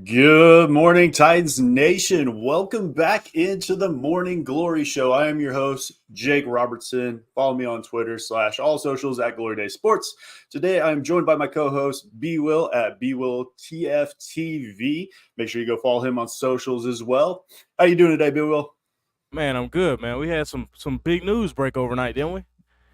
Good morning, Titans Nation. Welcome back into the Morning Glory Show. I am your host, Jake Robertson. Follow me on Twitter / all socials at Glory Day Sports. Today, I am joined by my co-host, B Will at BWillTFTV. Make sure you go follow him on socials as well. How you doing today, B Will? Man, I'm good, man. We had some big news break overnight, didn't we?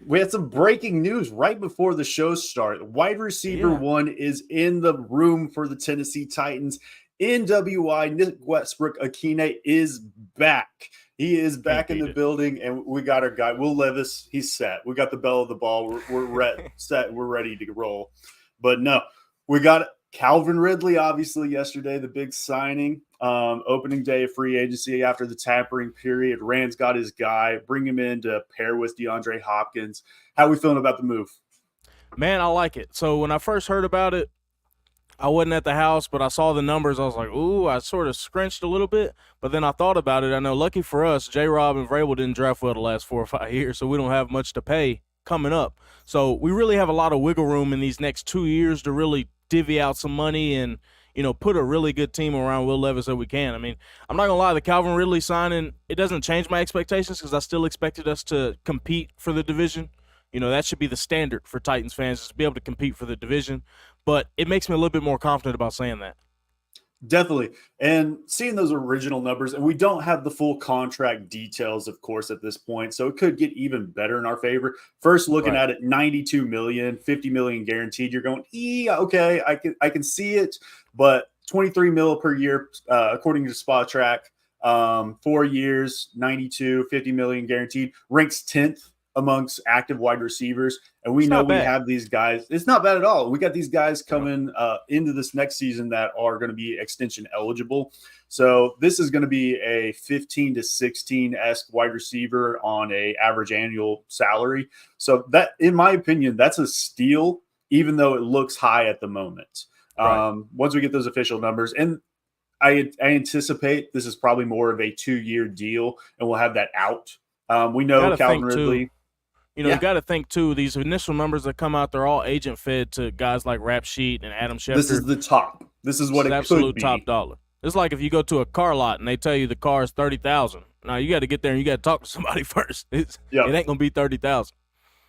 We had some breaking news right before the show start. Wide receiver Yeah. one is in the room for the Tennessee Titans. NWI Nick Westbrook Akine is back. He is Can't back in beat the it. building, and we got our guy Will Levis. He's set. We got the bell of the ball. We're set. We're ready to roll. But no, we got Calvin Ridley. Obviously, yesterday the big signing, opening day of free agency after the tampering period. Rand's got his guy. Bring him in to pair with DeAndre Hopkins. How are we feeling about the move? Man, I like it. So when I first heard about it, I wasn't at the house, but I saw the numbers. I was like, ooh, I sort of scrunched a little bit. But then I thought about it. I know, lucky for us, J-Rob and Vrabel didn't draft well the last 4 or 5 years, so we don't have much to pay coming up. So we really have a lot of wiggle room in these next 2 years to really divvy out some money and, put a really good team around Will Levis that we can. I mean, I'm not going to lie, the Calvin Ridley signing, it doesn't change my expectations because I still expected us to compete for the division. That should be the standard for Titans fans, is to be able to compete for the division. But it makes me a little bit more confident about saying that. Definitely. And seeing those original numbers, and we don't have the full contract details, of course, at this point. So it could get even better in our favor. First, looking Right. at it, 92 million, 50 million guaranteed. You're going, okay, I can see it, but 23 mil per year, according to Spot Track, 4 years, 92, 50 million guaranteed, ranks 10th amongst active wide receivers. And we It's know not we bad. have these guys. It's not bad at all. We got these guys coming into this next season that are going to be extension eligible. So this is going to be a 15 to 16-esque wide receiver on a average annual salary. So that, in my opinion, that's a steal, even though it looks high at the moment. Right. Once we get those official numbers, and I anticipate this is probably more of a 2-year deal, and we'll have that out. We Got know to Calvin think, too. Ridley. You Yeah, got to think, too, these initial numbers that come out, they're all agent fed to guys like Rap Sheet and Adam this Schefter. is the top. This is This what is it could absolute top be. dollar. It's like if you go to a car lot and they tell you the car is 30,000. Now you got to get there and you got to talk to somebody first. It Yep. ain't gonna be 30,000.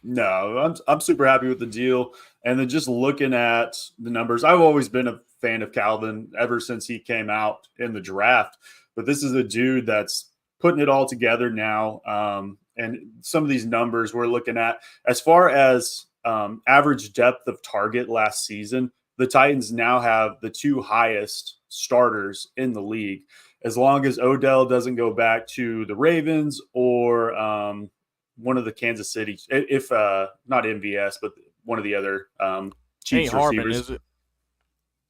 No, I'm super happy with the deal. And then just looking at the numbers, I've always been a fan of Calvin ever since he came out in the draft. But this is a dude that's putting it all together now. And some of these numbers we're looking at, as far as average depth of target last season, the Titans now have the 2 highest starters in the league. As long as Odell doesn't go back to the Ravens or one of the Kansas City, if not MVS, but one of the other Ain't Chiefs Harbin, receivers. is it?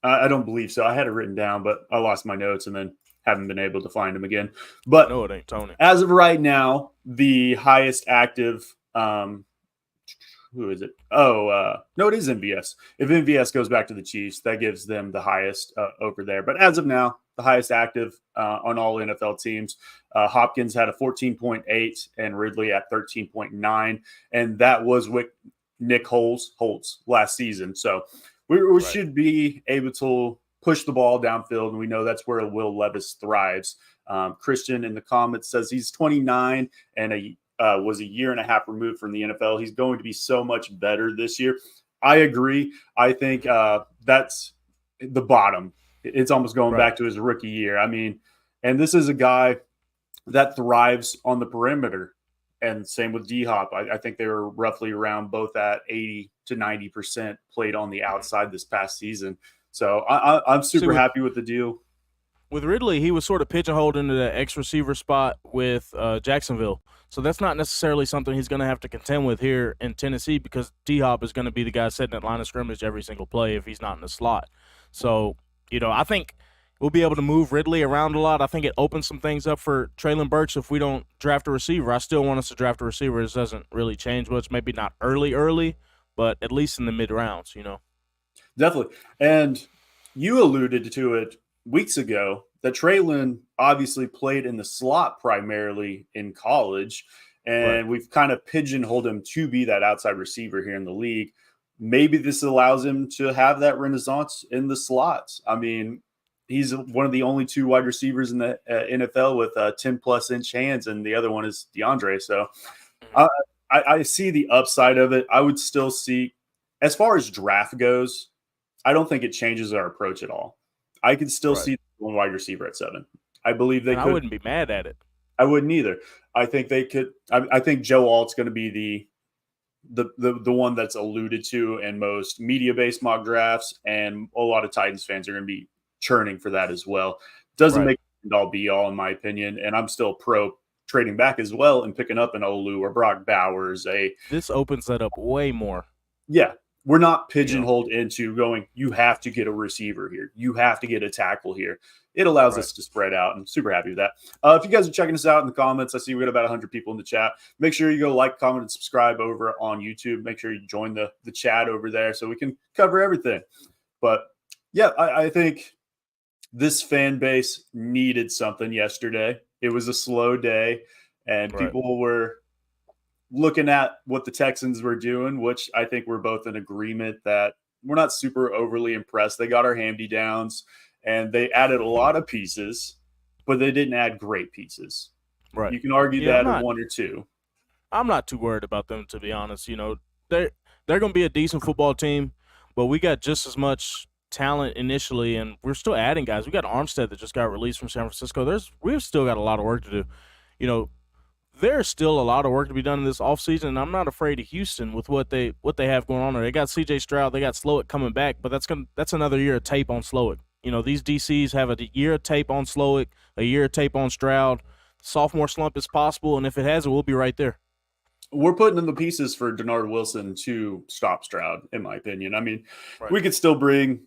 I don't believe so. I had it written down, but I lost my notes and then haven't been able to find them again. I But know it ain't Tony. as of right now, the highest active, who is it? No, it is MVS. If MVS goes back to the Chiefs, that gives them the highest over there. But as of now, the highest active on all NFL teams. Hopkins had a 14.8 and Ridley at 13.9. And that was with Nick Holtz last season. So we Right. should be able to push the ball downfield. And we know that's where Will Levis thrives. Christian in the comments says he's 29 and was a year and a half removed from the NFL. He's going to be so much better this year. I agree. I think that's the bottom. It's almost going Right. back to his rookie year. I mean, and this is a guy that thrives on the perimeter. And same with D Hop. I think they were roughly around both at 80 to 90% played on the outside this past season. So I'm See, super happy with the deal. with Ridley, he was sort of pigeonholed into the X receiver spot with Jacksonville. So that's not necessarily something he's going to have to contend with here in Tennessee because D Hop is going to be the guy setting that line of scrimmage every single play if he's not in the slot. So, I think we'll be able to move Ridley around a lot. I think it opens some things up for Traylon Burks if we don't draft a receiver. I still want us to draft a receiver. This doesn't really change much. Maybe not early, but at least in the mid rounds. Definitely. And you alluded to it weeks ago that Traylon obviously played in the slot primarily in college. Right. And we've kind of pigeonholed him to be that outside receiver here in the league. Maybe this allows him to have that renaissance in the slots. I mean, he's one of the only 2 wide receivers in the NFL with 10+ inch hands, and the other one is DeAndre. So I see the upside of it. I would still see, as far as draft goes, I don't think it changes our approach at all. I could still see one wide receiver at 7. I believe they could. I wouldn't be mad at it. I wouldn't either. I think they could. I think Joe Alt's going to be the one that's alluded to in most media-based mock drafts, and a lot of Titans fans are going to be churning for that as well. Doesn't make it all be all, in my opinion, and I'm still pro trading back as well and picking up an Olu or Brock Bowers. This opens that up way more. Yeah. We're not pigeonholed into going, you have to get a receiver here. You have to get a tackle here. It allows us to spread out. I'm super happy with that. If you guys are checking us out in the comments, I see we got about 100 people in the chat. Make sure you go like, comment, and subscribe over on YouTube. Make sure you join the chat over there so we can cover everything. But, yeah, I think this fan base needed something yesterday. It was a slow day, and people were looking at what the Texans were doing, which I think we're both in agreement that we're not super overly impressed. They got our hand-me-downs, and they added a lot of pieces, but they didn't add great pieces. Right. You can argue that of 1 or 2. I'm not too worried about them, to be honest. They're going to be a decent football team, but we got just as much talent initially, and we're still adding guys. We got Armstead that just got released from San Francisco. We've still got a lot of work to do. There's still a lot of work to be done in this offseason, and I'm not afraid of Houston with what they have going on there. They got C.J. Stroud, they got Slowick coming back, but that's another year of tape on Slowick. These DCs have a year of tape on Slowick, a year of tape on Stroud. Sophomore slump is possible, and if it has it, we'll be right there. We're putting in the pieces for Denard Wilson to stop Stroud, in my opinion. I mean, we could still bring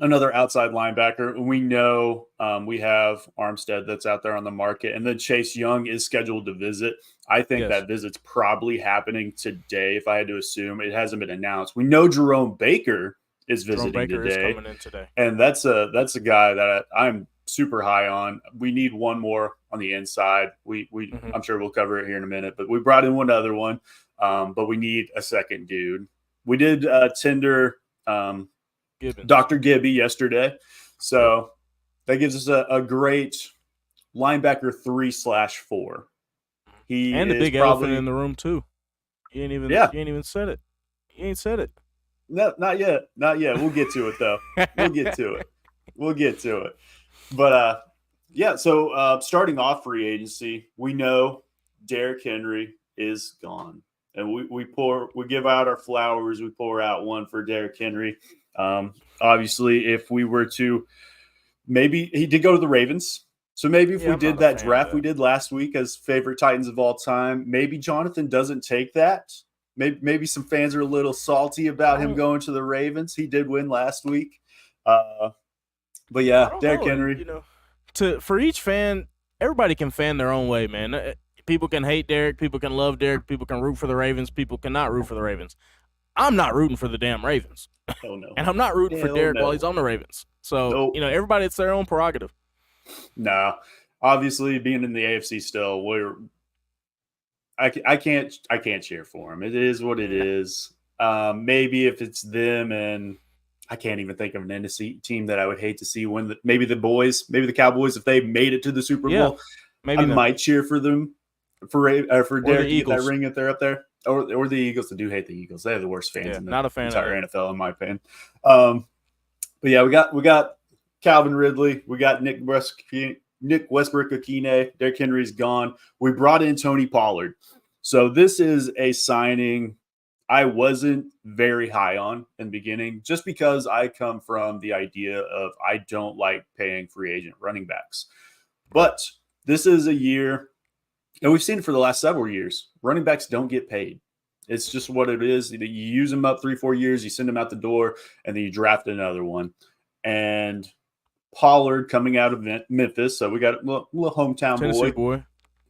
another outside linebacker. We know we have Armstead that's out there on the market, and then Chase Young is scheduled to visit. I think that visit's probably happening today, if I had to assume. It hasn't been announced. We know Jerome Baker is visiting today. Is coming in today. And that's a guy that I'm super high on. We need one more on the inside. I'm sure we'll cover it here in a minute, but we brought in one other one, but we need a second dude. We did tender Dr. Gibby yesterday. So that gives us a great linebacker 3/4. He and the big elephant in the room too. You ain't even said it. You ain't said it. No, not yet. Not yet. We'll get to it though. We'll get to it. But so starting off free agency, we know Derrick Henry is gone. And we give out our flowers, we pour out one for Derrick Henry. Obviously, if we were to, maybe he did go to the Ravens. So maybe if we did that draft we did last week as favorite Titans of all time, maybe Jonathan doesn't take that. Maybe some fans are a little salty about him going to the Ravens. He did win last week. But yeah, Derrick Henry. For each fan, everybody can fan their own way, man. People can hate Derrick. People can love Derrick. People can root for the Ravens. People cannot root for the Ravens. I'm not rooting for the damn Ravens. Oh, no. And I'm not rooting for Derrick while he's on the Ravens. So, everybody, it's their own prerogative. No. Obviously, being in the AFC still, I can't cheer for him. It is what it is. Maybe if it's them, and I can't even think of an NFC team that I would hate to see win. Maybe the Cowboys, if they made it to the Super Bowl, maybe I might cheer for them. For Derrick to get that ring if they're up there, or the Eagles. I do hate the Eagles. They have the worst fans in the entire NFL, in my opinion. But yeah, we got Calvin Ridley, we got Nick Westbrook-Akine. Derrick Henry's gone. We brought in Tony Pollard. So this is a signing I wasn't very high on in the beginning, just because I come from the idea of I don't like paying free agent running backs. But this is a year. And we've seen it for the last several years. Running backs don't get paid. It's just what it is. You use them up 3-4 years, you send them out the door, and then you draft another one. And Pollard coming out of Memphis, so we got a little hometown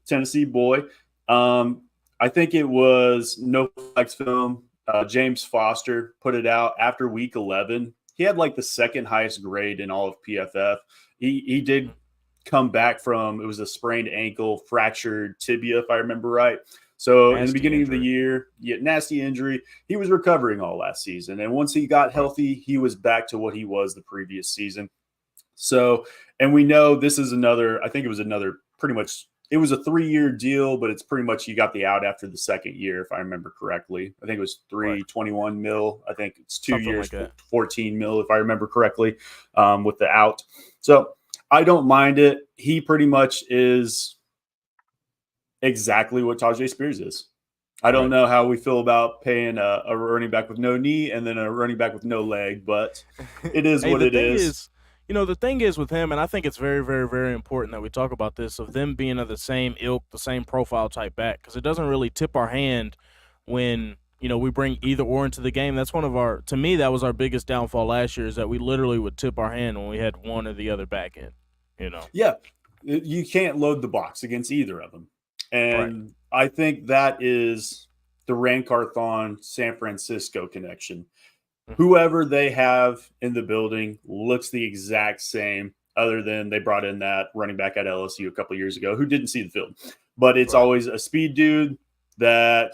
Tennessee boy. I think it was No Flex Film. James Foster put it out after week 11. He had like the second highest grade in all of PFF. He did come back from, it was a sprained ankle, fractured tibia, if I remember right. So in the beginning of the year, nasty injury. He was recovering all last season. And once he got healthy, he was back to what he was the previous season. So, and we know this is another, I think it was another pretty much, it was a 3-year deal, but it's pretty much you got the out after the second year, if I remember correctly. I think it was Right. 321 mil. I think it's 2 Something years, like that. 14 mil, if I remember correctly, with the out. So I don't mind it. He pretty much is exactly what Tajay Spears is. I don't Right. know how we feel about paying a running back with no knee and then a running back with no leg, but it is Hey, what the it thing is. is, the thing is with him, and I think it's very, very, very important that we talk about this, of them being of the same ilk, the same profile type back, because it doesn't really tip our hand when we bring either or into the game. That's one of our, to me, that was our biggest downfall last year, is that we literally would tip our hand when we had one or the other back end. Yeah, you can't load the box against either of them. Right. And I think that is the Rancarthon San Francisco connection. Mhm. Whoever they have in the building looks the exact same, other than they brought in that running back at LSU a couple years ago who didn't see the field. But it's Right. always a speed dude that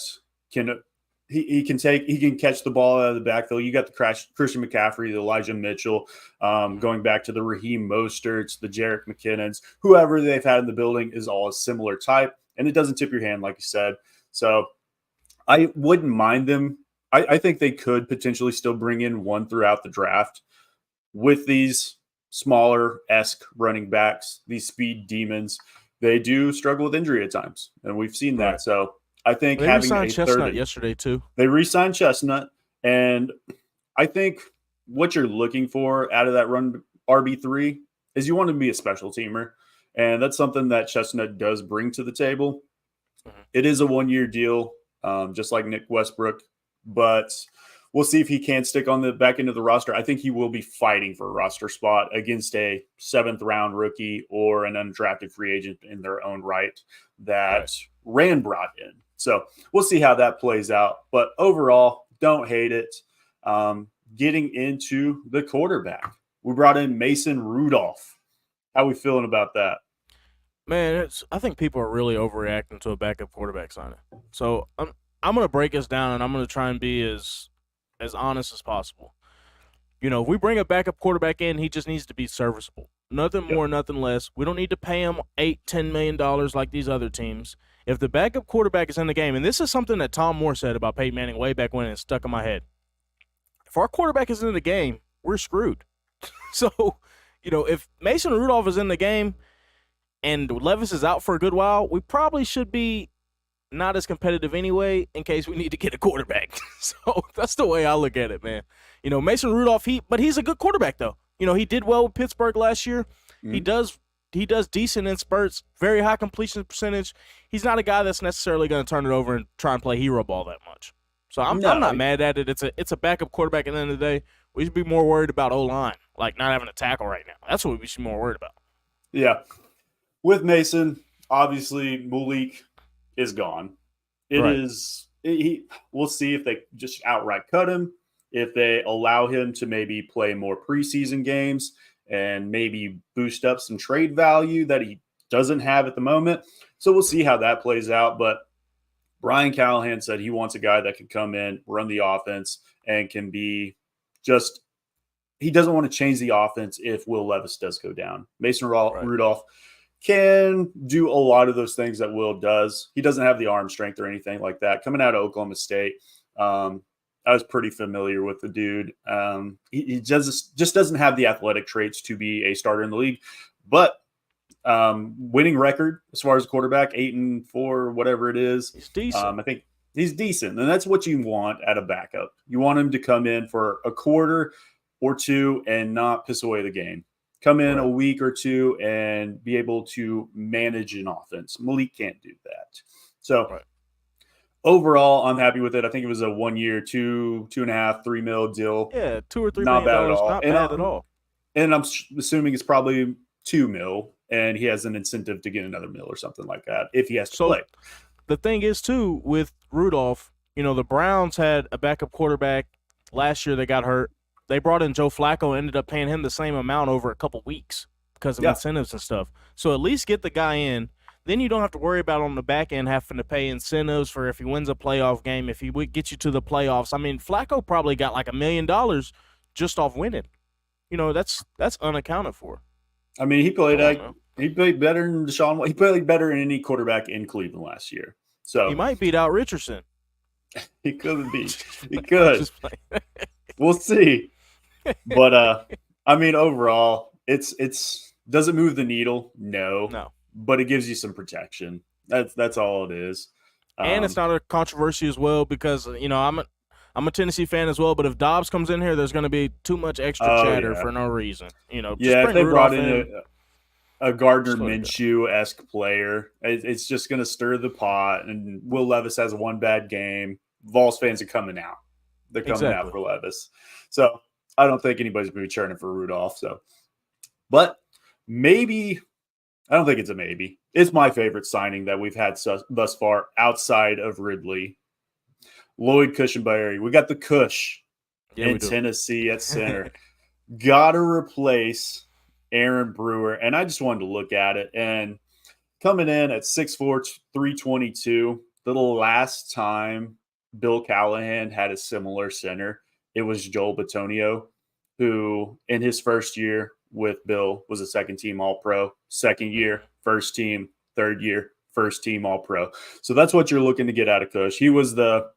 can he can catch the ball out of the backfield. You got the Christian McCaffrey, the Elijah Mitchell, going back to the Raheem Mosterts, the Jerick McKinnons, whoever they've had in the building is all a similar type, and it doesn't tip your hand, like you said. So I wouldn't mind them. I think they could potentially still bring in one throughout the draft with these smaller esque running backs, these speed demons. They do struggle with injury at times, and we've seen Right. that. So I think They having re-signed a third, Chestnut yesterday too. they re-signed Chestnut, and I think what you're looking for out of that run RB3 is you want to be a special teamer, and that's something that Chestnut does bring to the table. Mhm. It is a 1-year deal, just like Nick Westbrook, but we'll see if he can stick on the back end of the roster. I think he will be fighting for a roster spot against a 7th-round rookie or an undrafted free agent in their own right that Right. Rand brought in. So we'll see how that plays out. But overall, don't hate it. Getting into the quarterback, we brought in Mason Rudolph. How we feeling about that? Man, I think people are really overreacting to a backup quarterback signing. So I'm gonna break this down, and I'm gonna try and be as honest as possible. If we bring a backup quarterback in, he just needs to be serviceable. Nothing Yep. more, nothing less. We don't need to pay him $8-10 million like these other teams. If the backup quarterback is in the game, and this is something that Tom Moore said about Peyton Manning way back when, and it stuck in my head. If our quarterback is in the game, we're screwed. So, if Mason Rudolph is in the game and Levis is out for a good while, we probably should be not as competitive anyway in case we need to get a quarterback. So that's the way I look at it, man. Mason Rudolph, he's a good quarterback though. He did well with Pittsburgh last year. He does decent in spurts, very high completion percentage. He's not a guy that's necessarily going to turn it over and try and play hero ball that much. So I'm not mad at it. It's a backup quarterback at the end of the day. We should be more worried about O-line, like not having a tackle right now. That's what we should be more worried about. Yeah. With Mason, obviously Malik is gone. Right. We'll see if they just outright cut him, if they allow him to maybe play more preseason games and maybe boost up some trade value that he doesn't have at the moment. So we'll see how that plays out. But Brian Callahan said he wants a guy that can come in, run the offense, and can be just he doesn't want to change the offense if Will Levis does go down. Mason Right. Rudolph can do a lot of those things that Will does. He doesn't have the arm strength or anything like that. Coming out of Oklahoma State, I was pretty familiar with the dude. He just doesn't have the athletic traits to be a starter in the league. But winning record as far as quarterback, 8-4, whatever it is. He's decent. I think he's decent, and that's what you want at a backup. You want him to come in for a quarter or two and not piss away the game. Come in a week or two and be able to manage an offense. Malik can't do that. So overall, I'm happy with it. I think it was a 1 year, 2.5, $3 million deal. Yeah, $2 or $3 not million, bad at all. not bad at all. And I'm assuming it's probably $2 million, and he has an incentive to get another $1 million or something like that if he has to play. The thing is, too, with Rudolph, the Browns had a backup quarterback last year that got hurt. They brought in Joe Flacco and ended up paying him the same amount over a couple weeks because of incentives and stuff. So at least get the guy in. Then you don't have to worry about on the back end having to pay incentives for if he wins a playoff game, if he would get you to the playoffs. I mean, Flacco probably got like $1 million just off winning. That's unaccounted for. I mean, he played better than Deshaun. He played better than any quarterback in Cleveland last year. So he might beat out Richardson. He could be. He could. Just We'll see. But I mean, overall, it's does it move the needle? No. But it gives you some protection. That's all it is. And it's not a controversy as well because I'm a Tennessee fan as well. But if Dobbs comes in here, there's going to be too much extra chatter for no reason. If they brought in a Gardner Minshew-esque player, it's just going to stir the pot. And Will Levis has one bad game. Vols fans are coming out. They're coming out for Levis. So I don't think anybody's going to be churning for Rudolph. So, but maybe, I don't think it's a maybe. It's my favorite signing that we've had thus far outside of Ridley. Lloyd Cushenberry. We got the Cush in Tennessee at center. Got to replace Aaron Brewer. And I just wanted to look at it. And coming in at 6'4", 322, the last time Bill Callahan had a similar center, it was Joel Bitonio, who in his first year with Bill was a second-team All-Pro, second year, first team, third year, first team All-Pro. So that's what you're looking to get out of Cush. He was the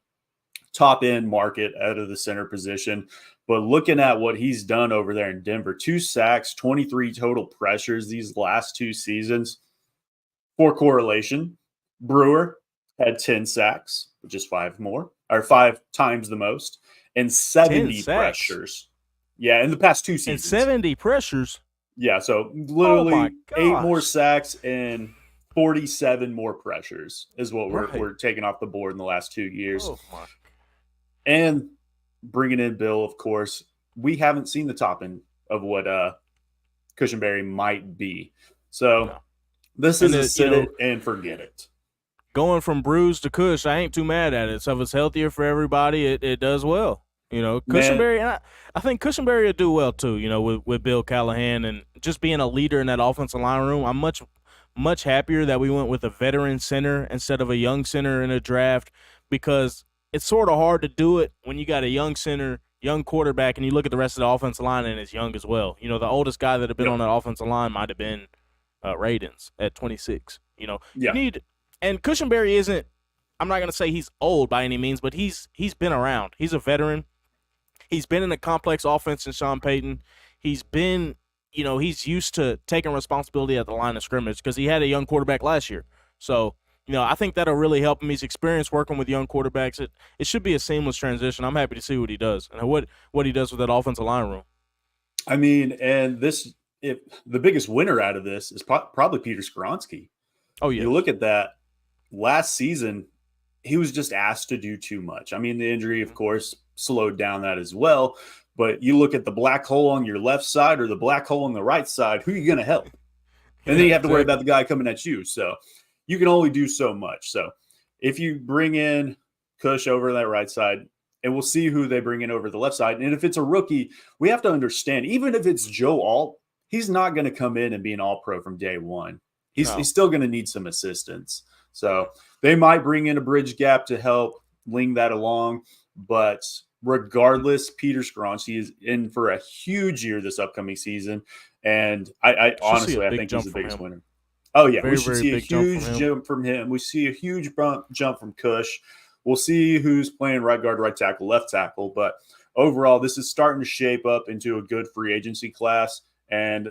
top-end market out of the center position. But looking at what he's done over there in Denver, 2 sacks, 23 total pressures these last 2 seasons. For correlation, Brewer had 10 sacks, which is 5 times the most, and 70 pressures. Yeah, in the past 2 seasons. And 70 pressures? Yeah, so literally 8 more sacks and 47 more pressures is what we're taking off the board in the last 2 years. Oh my. And bringing in Bill, of course, we haven't seen the top end of what Cushenberry might be. So this is a sit it and forget it. Going from bruised to Cush, I ain't too mad at it. So if it's healthier for everybody, it does well. Cushenberry, and I think Cushenberry will do well too, with Bill Callahan and just being a leader in that offensive line room. I'm much happier that we went with a veteran center instead of a young center in a draft because it's sort of hard to do it when you got a young center, young quarterback, and you look at the rest of the offensive line and it's young as well. The oldest guy that had been on that offensive line might have been Radens at 26. And Cushenberry isn't. I'm not going to say he's old by any means, but he's been around. He's a veteran. He's been in a complex offense in Sean Payton. He's been, he's used to taking responsibility at the line of scrimmage because he had a young quarterback last year. So, I think that'll really help him. He's experienced working with young quarterbacks. It should be a seamless transition. I'm happy to see what he does and what he does with that offensive line room. I mean, and the biggest winner out of this is probably Peter Skoronski. Oh, yeah. You look at that last season, he was just asked to do too much. I mean, the injury, of course, slowed down that as well. But you look at the black hole on your left side or the black hole on the right side, who are you going to help? And then you have to worry about the guy coming at you. So you can only do so much. So if you bring in Cush over that right side, and we'll see who they bring in over the left side. And if it's a rookie, we have to understand, even if it's Joe Alt, he's not going to come in and be an all-pro from day one. He's still going to need some assistance. So they might bring in a bridge gap to help ling that along. But regardless, Peter Skoronski is in for a huge year this upcoming season. And I honestly, I think he's the biggest winner. Oh, yeah. We should see a huge jump from him. We see a huge jump from Cush. We'll see who's playing right guard, right tackle, left tackle. But overall, this is starting to shape up into a good free agency class. And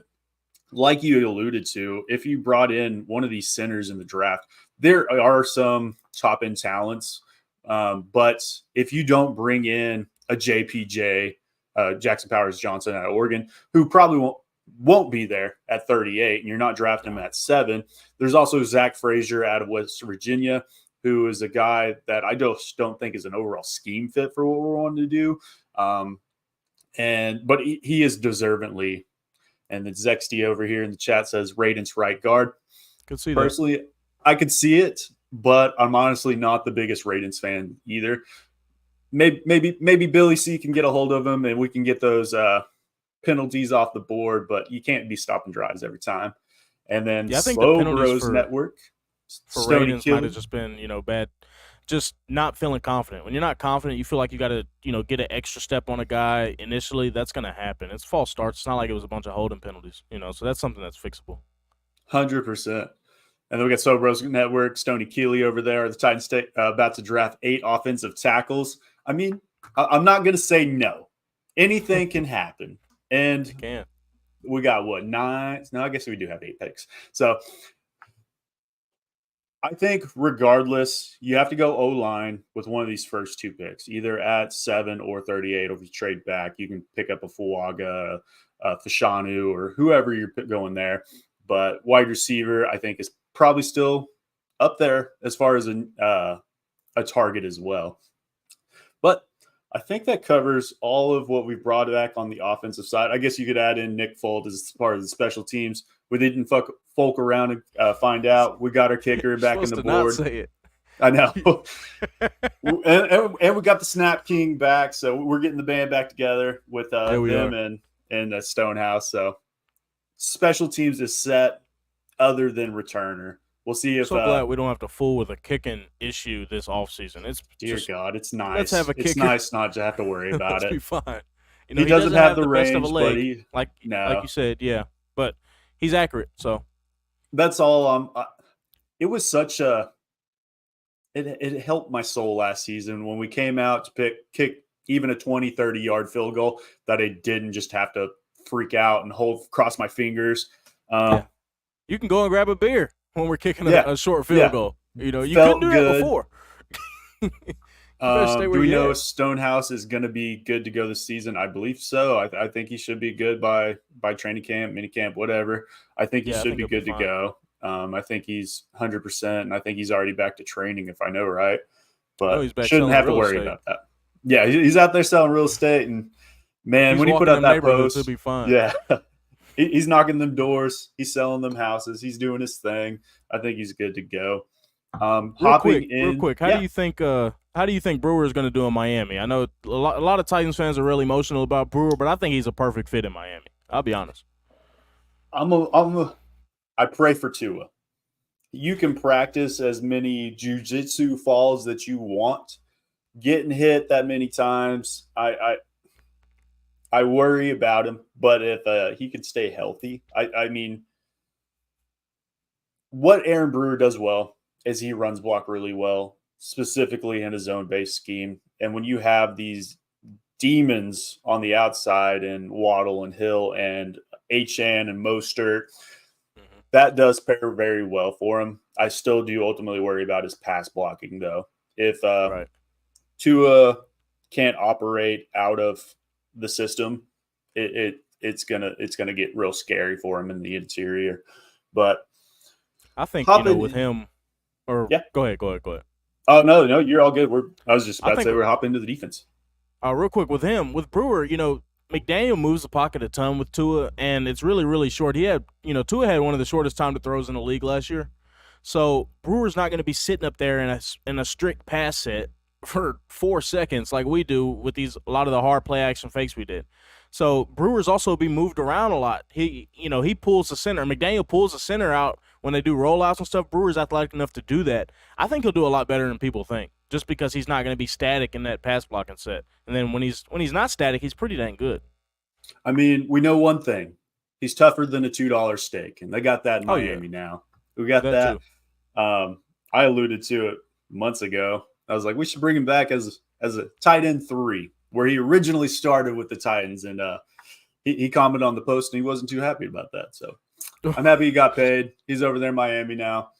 like you alluded to, if you brought in one of these centers in the draft, there are some top-end talents. But if you don't bring in a JPJ, Jackson Powers Johnson out of Oregon, who probably won't be there at 38, and you're not drafting him at 7, there's also Zach Frazier out of West Virginia, who is a guy that I just don't think is an overall scheme fit for what we're wanting to do. But he is deservingly. And the Zexty over here in the chat says Radens right guard. Could see Personally, that. I could see it, but I'm honestly not the biggest Radens fan either. Maybe Billy C can get a hold of him and we can get those penalties off the board, but you can't be stopping drives every time. And then I think Slow the Bros Network for Radens might have just been, just not feeling confident. When you're not confident, you feel like you got to, get an extra step on a guy initially. That's going to happen. It's false starts. It's not like it was a bunch of holding penalties, so that's something that's fixable. 100%. And then we got Sobros Network, Stoney Keeley over there. The Titans about to draft 8 offensive tackles. I mean, I'm not going to say no. Anything can happen. And It can. We got, 9? No, I guess we do have 8 picks. So I think regardless, you have to go O-line with one of these first 2 picks, either at 7 or 38. Or if you trade back, you can pick up a Fuaga, Fashanu, or whoever you're going there. But wide receiver, I think, is probably still up there as far as a target as well. But I think that covers all of what we've brought back on the offensive side. I guess you could add in Nick Folt as part of the special teams. We didn't folk around and find out. We got our kicker back in the board. Not say it. I know. and we got the Snap King back, so we're getting the band back together with them and Stonehouse. So special teams is set other than returner. We'll see if. So glad we don't have to fool with a kicking issue this offseason. It's God, it's nice. Let's have a kicker. It's nice not to have to worry about it. Be fine. He doesn't have the range, best of a leg, but like you said, yeah. But he's accurate, so that's all. It was such a. It helped my soul last season when we came out to kick even a 20, 30-yard field goal that I didn't just have to freak out and cross my fingers. You can go and grab a beer when we're kicking a short field goal. You Felt couldn't do that before. Do we know Stonehouse is going to be good to go this season? I believe so. I think he should be good by training camp, mini camp, whatever. I think he should be good to go. I think he's 100%, and I think he's already back to training, if I know right. But shouldn't have to worry about that. Yeah, he's out there selling real estate, and man, when he put out that post, it'll be fine. Yeah. He's knocking them doors. He's selling them houses. He's doing his thing. I think he's good to go. Real quick. How do you think Brewer is going to do in Miami? I know a lot of Titans fans are really emotional about Brewer, but I think he's a perfect fit in Miami. I'll be honest. I pray for Tua. You can practice as many jiu-jitsu falls that you want. Getting hit that many times, I worry about him, but if he can stay healthy, I mean, what Aaron Brewer does well is he runs block really well, specifically in a zone-based scheme. And when you have these demons on the outside and Waddle and Hill and HN and Mostert, that does pair very well for him. I still do ultimately worry about his pass blocking, though. If Tua can't operate out of the system, it's gonna get real scary for him in the interior. But I think with him, go ahead. Oh no, you're all good. I was just about to say we're hopping into the defense. Real quick with Brewer, McDaniel moves the pocket a ton with Tua, and it's really, really short. Tua had one of the shortest time to throws in the league last year. So Brewer's not going to be sitting up there in a strict pass set for 4 seconds like we do with a lot of the hard play action fakes we did. So Brewer's also be moved around a lot. He pulls the center. McDaniel pulls the center out when they do rollouts and stuff. Brewer's athletic enough to do that. I think he'll do a lot better than people think, just because he's not going to be static in that pass blocking set. And then when he's not static, he's pretty dang good. I mean, we know one thing. He's tougher than a $2 steak, and they got that in Miami now. We got that. I alluded to it months ago. I was like, we should bring him back as a tight end 3, where he originally started with the Titans, and he commented on the post, and he wasn't too happy about that. So I'm happy he got paid. He's over there in Miami now.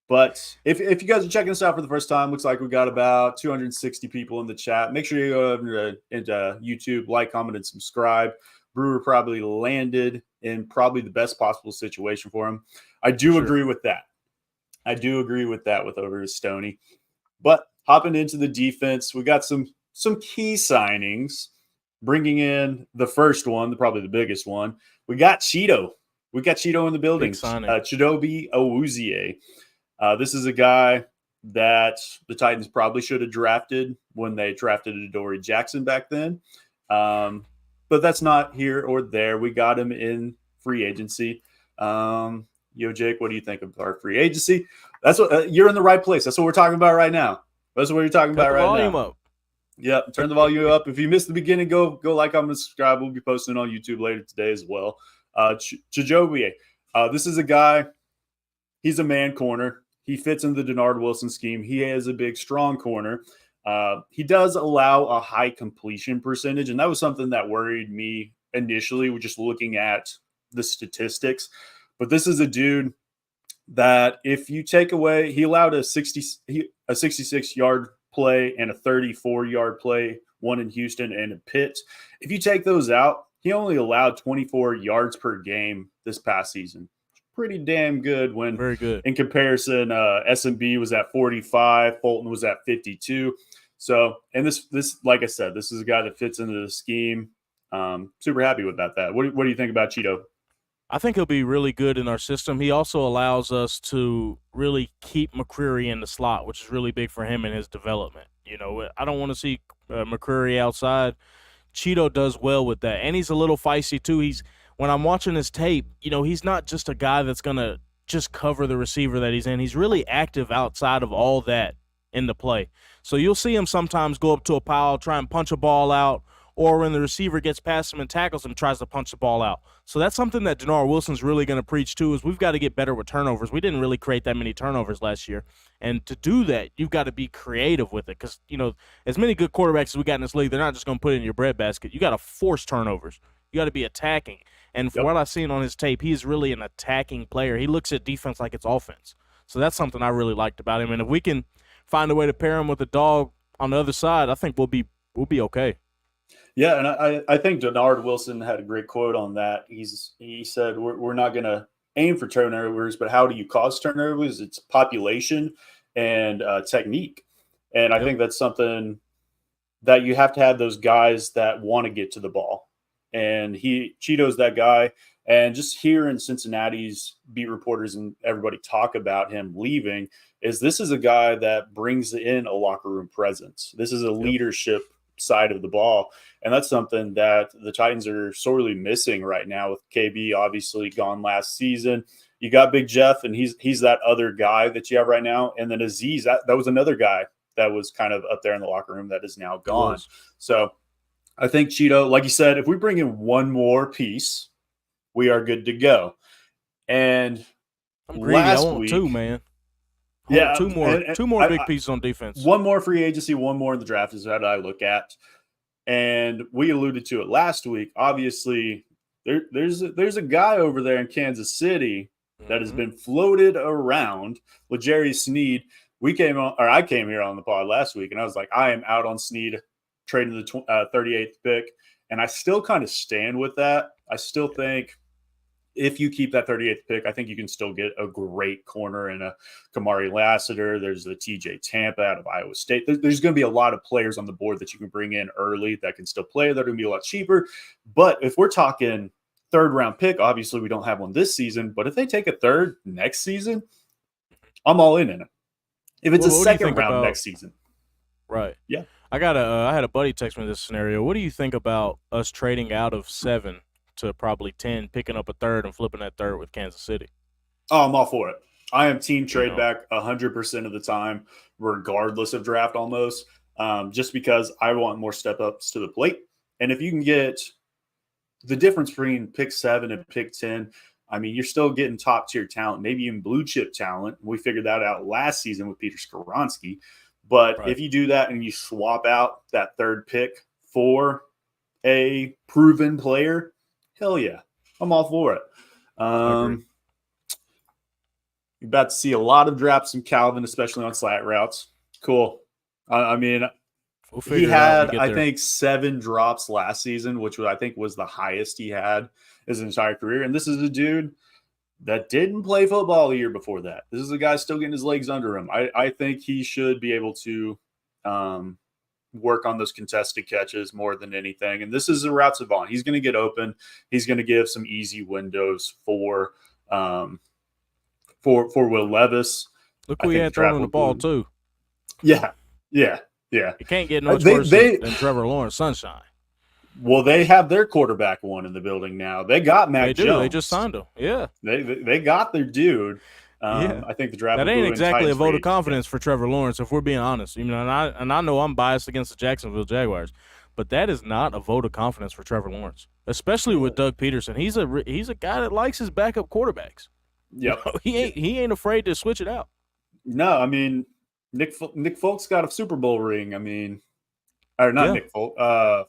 But if you guys are checking us out for the first time, looks like we got about 260 people in the chat. Make sure you go over into YouTube, like, comment, and subscribe. Brewer probably landed in probably the best possible situation for him. I do agree with that. With over to Stoney. But hopping into the defense, we got some key signings. Bringing in the first one, probably the biggest one. We got Cheeto. We got Cheeto in the building. Chidobe Awuzie. This is a guy that the Titans probably should have drafted when they drafted Adoree Jackson back then. But that's not here or there. We got him in free agency. Jake, what do you think of our free agency? That's what you're in the right place. That's what we're talking about right now. That's what you're talking Cut about the right volume now. up. Yep, turn the volume up. If you missed the beginning, go like, comment, and subscribe. We'll be posting on YouTube later today as well. Chijobie, this is a guy, he's a man corner. He fits into the Denard Wilson scheme. He is a big, strong corner. He does allow a high completion percentage, and that was something that worried me initially, with just looking at the statistics. But this is a dude that if you take away, he allowed a 66-yard play and a 34-yard play, one in Houston and in Pitt. If you take those out, he only allowed 24 yards per game this past season. Pretty damn good when, very good in comparison, SMB was at 45, Fulton was at 52. So, and this, like I said, this is a guy that fits into the scheme. Super happy with that. What do you think about Cheeto? I think he'll be really good in our system. He also allows us to really keep McCreary in the slot, which is really big for him in his development. You know, I don't want to see McCreary outside. Cheeto does well with that, and he's a little feisty too. When I'm watching his tape, you know, he's not just a guy that's gonna just cover the receiver that he's in. He's really active outside of all that in the play. So you'll see him sometimes go up to a pile, try and punch a ball out, or when the receiver gets past him and tackles him, tries to punch the ball out. So that's something that Denard Wilson's really going to preach too, is we've got to get better with turnovers. We didn't really create that many turnovers last year. And to do that, you've got to be creative with it, because, you know, as many good quarterbacks as we got in this league, they're not just going to put it in your breadbasket. You got to force turnovers. You got to be attacking. And from what I've seen on his tape, he's really an attacking player. He looks at defense like it's offense. So that's something I really liked about him. And if we can find a way to pair him with a dog on the other side, I think we'll be okay. Yeah, and I think Denard Wilson had a great quote on that. He said, we're not going to aim for turnovers, but how do you cause turnovers? It's population and technique. And I think that's something that you have to have those guys that want to get to the ball. And Cheeto's that guy. And just hearing Cincinnati's beat reporters and everybody talk about him leaving, this is a guy that brings in a locker room presence. This is a leadership side of the ball. And that's something that the Titans are sorely missing right now, with KB obviously gone last season. You got Big Jeff, and he's that other guy that you have right now. And then Aziz, that was another guy that was kind of up there in the locker room that is now gone. So I think Cheeto, like you said, if we bring in one more piece, we are good to go. And I'm greedy. I want two, man. Two more big pieces on defense. One more free agency, one more in the draft is what I look at. And we alluded to it last week. Obviously, there's a guy over there in Kansas City that has been floated around, L'Jarius Sneed. I came here on the pod last week, and I was like, I am out on Sneed, trading the 38th pick. And I still kind of stand with that. I still think if you keep that 38th pick, I think you can still get a great corner in a Kamari Lassiter. There's the TJ Tampa out of Iowa State. There's going to be a lot of players on the board that you can bring in early that can still play. They're going to be a lot cheaper. But if we're talking third-round pick, obviously we don't have one this season. But if they take a third next season, I'm all in it. If it's a second round next season. Right. Yeah. I had a buddy text me this scenario. What do you think about us trading out of 7 to probably 10, picking up a third and flipping that third with Kansas City? Oh, I'm all for it. I am team trade back 100% of the time, regardless of draft almost, just because I want more step-ups to the plate. And if you can get the difference between pick 7 and pick 10, I mean, you're still getting top-tier talent, maybe even blue-chip talent. We figured that out last season with Peter Skoronski. But if you do that and you swap out that third pick for a proven player, hell yeah, I'm all for it. You're about to see a lot of drops from Calvin, especially on slant routes. Cool. I mean, he had, I think, 7 drops last season, which I think was the highest he had his entire career. And this is a dude that didn't play football the year before that. This is a guy still getting his legs under him. I think he should be able to work on those contested catches more than anything. And this is a route savant. He's going to get open. He's going to give some easy windows for Will Levis. Look who he had throwing the ball too. Yeah. You can't get no worse than Trevor Lawrence Sunshine. Well, they have their quarterback one in the building now. They got Mac Jones. They just signed him. Yeah. They got their dude. Yeah. I think the draft That will ain't go in exactly a Titans vote free of agents. confidence for Trevor Lawrence, if we're being honest. You know, and I know I'm biased against the Jacksonville Jaguars, but that is not a vote of confidence for Trevor Lawrence, especially with Doug Peterson. He's a guy that likes his backup quarterbacks. You Yep. know, he ain't afraid to switch it out. No, I mean Nick Folk's got a Super Bowl ring. I mean, or not Yeah, Nick Folk. God,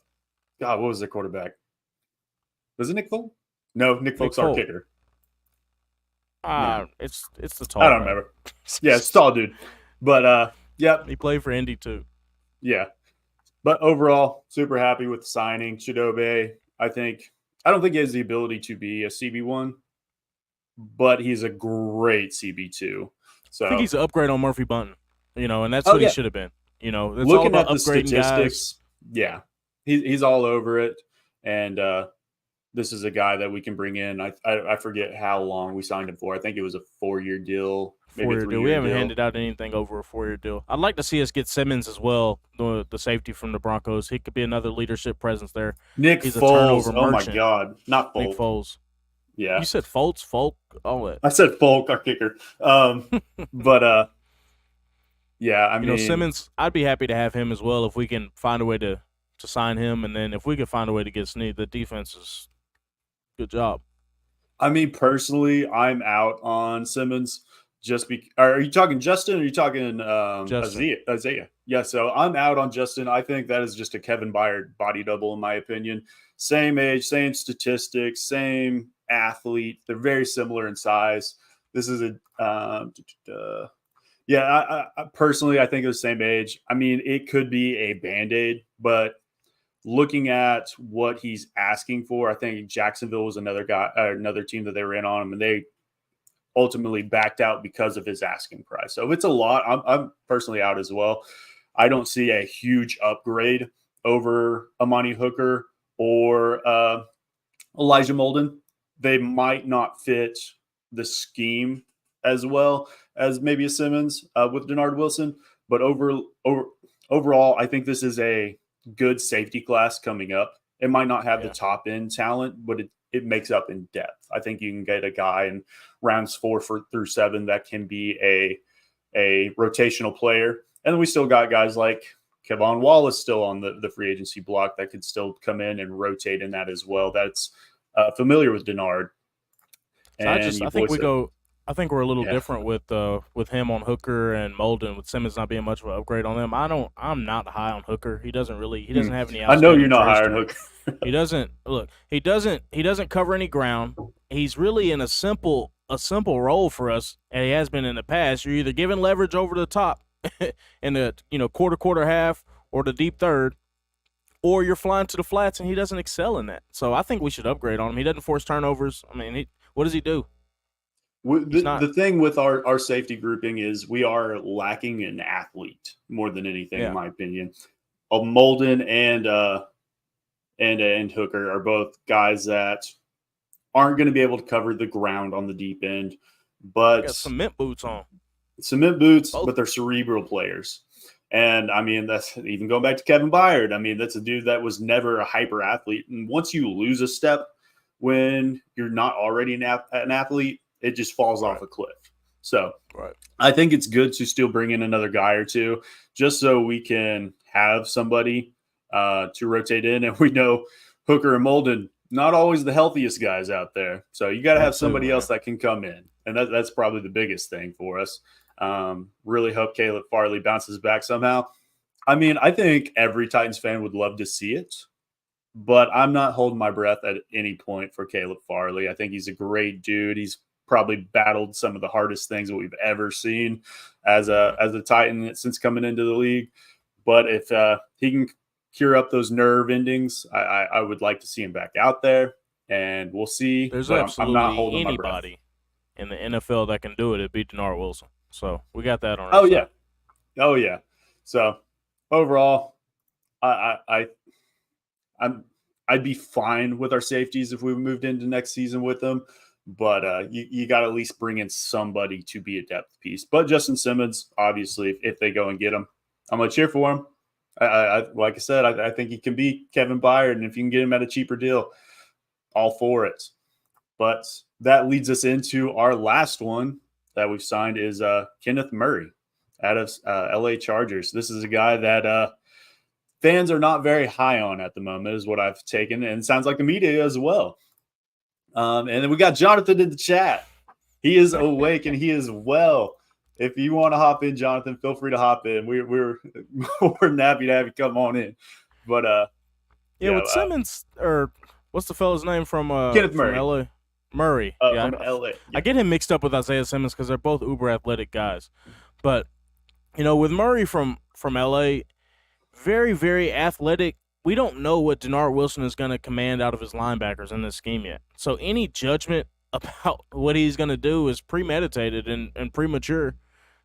what was their quarterback? Was it Nick Folk? No, Nick Nick Folk's our Folk. kicker. Man, It's the I tall don't guy. remember. Yeah, it's tall dude. But yep, He played for Indy too. yeah. But overall, super happy with the signing. Chidobe, I don't think he has the ability to be a CB1, but he's a great CB2. I think So, he's an upgrade on Murphy Bunton. You know, and that's oh what he yeah, should have been. You know, it's all looking about at the upgrading guys. statistics, yeah, he's all over it. And this is a guy that we can bring in. I forget how long we signed him for. I think it was a 4-year deal, maybe a 4-year deal. We 3-year haven't deal. handed out anything over a 4-year deal. I'd like to see us get Simmons as well, the safety from the Broncos. He could be another leadership presence there. Nick He's a Foles, turnover oh my merchant. God, not Nick Folk. Foles. Yeah, You said Foltz, Folk. Oh, I said Folk, our kicker. But yeah, I you know, mean, Simmons. I'd be happy to have him as well if we can find a way to sign him, and then if we could find a way to get Snead, the defense is good job. personally, I'm out on Simmons. Are you talking Justin? Or are you talking Justin. Isaiah? Yeah, so I'm out on Justin. I think that is just a Kevin Byard body double, in my opinion. Same age, same statistics, same athlete. They're very similar in size. This is yeah. I personally, I think they're the same age. I mean, it could be a Band-Aid, but looking at what he's asking for, I think Jacksonville was another team that they were in on him, and they ultimately backed out because of his asking price. So it's a lot. I'm personally out as well. I don't see a huge upgrade over Amani Hooker or Elijah Molden. They might not fit the scheme as well as maybe a Simmons with Denard Wilson, but overall, I think this is a good safety class coming up. It might not have the top end talent, but it makes up in depth. I think you can get a guy in rounds 4 through 7 that can be a rotational player. And then we still got guys like Kevon Wallace still on the free agency block that could still come in and rotate in that as well. That's familiar with Denard. So I think we're a little yeah. different with him on Hooker and Molden, with Simmons not being much of an upgrade on them. I'm not high on Hooker. He doesn't have any I know you're outstanding not traits higher to than him. Hooker. He doesn't cover any ground. He's really in a simple role for us, and he has been in the past. You're either giving leverage over the top in the quarter half or the deep third, or you're flying to the flats, and he doesn't excel in that. So I think we should upgrade on him. He doesn't force turnovers. I mean, what does he do? The thing with our safety grouping is we are lacking an athlete more than anything, in my opinion. Molden and Hooker are both guys that aren't going to be able to cover the ground on the deep end, but got cement boots on. But they're cerebral players. And I mean, that's even going back to Kevin Byard. I mean, that's a dude that was never a hyper athlete. And once you lose a step when you're not already an athlete, it just falls off a cliff. So I think it's good to still bring in another guy or two just so we can have somebody to rotate in. And we know Hooker and Molden, not always the healthiest guys out there. So you got to have somebody else that can come in. And that's probably the biggest thing for us. Really hope Caleb Farley bounces back somehow. I mean, I think every Titans fan would love to see it, but I'm not holding my breath at any point for Caleb Farley. I think he's a great dude. He's probably battled some of the hardest things that we've ever seen as a Titan since coming into the league. But if he can cure up those nerve endings, I would like to see him back out there, and we'll see. There's but absolutely I'm not holding anybody in the NFL that can do it. It'd be Denard Wilson. So we got that on our side. Oh yeah. So overall, I'd be fine with our safeties if we moved into next season with them. But you got to at least bring in somebody to be a depth piece. But Justin Simmons, obviously, if they go and get him, I'm going to cheer for him. Like I said, I think he can be Kevin Byard, and if you can get him at a cheaper deal, all for it. But that leads us into our last one, that we've signed is Kenneth Murray out of LA Chargers. This is a guy that fans are not very high on at the moment, is what I've taken, and it sounds like the media as well. And then we got Jonathan in the chat. He is awake and he is well. If you want to hop in, Jonathan, feel free to hop in. We're more than happy to have you come on in. But with Simmons, or what's the fellow's name from Kenneth Murray. from LA? Murray. From LA. I get him mixed up with Isaiah Simmons because they're both uber athletic guys. But with Murray from LA, very, very athletic. We don't know what Denard Wilson is going to command out of his linebackers in this scheme yet. So any judgment about what he's going to do is premeditated and premature,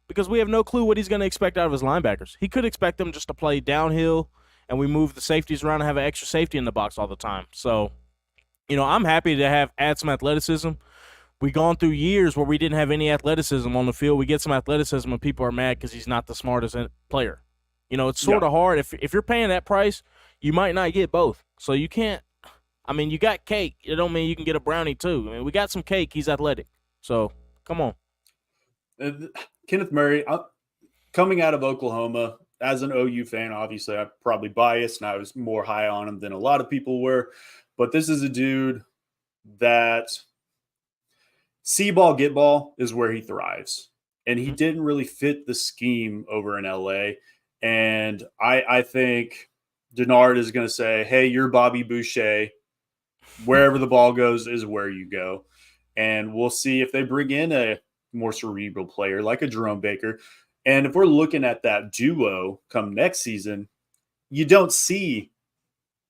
because we have no clue what he's going to expect out of his linebackers. He could expect them just to play downhill and we move the safeties around and have an extra safety in the box all the time. So, I'm happy to add some athleticism. We've gone through years where we didn't have any athleticism on the field. We get some athleticism and people are mad because he's not the smartest player. It's sort of hard. If you're paying that price, you might not get both. So you can't – you got cake. It don't mean you can get a brownie too. We got some cake. He's athletic. So, come on. Kenneth Murray, coming out of Oklahoma, as an OU fan, obviously I'm probably biased, and I was more high on him than a lot of people were. But this is a dude that see ball, get ball is where he thrives. And he didn't really fit the scheme over in LA. And I think Denard is going to say, hey, you're Bobby Boucher. Wherever the ball goes is where you go. And we'll see if they bring in a more cerebral player like a Jerome Baker. And if we're looking at that duo come next season, you don't see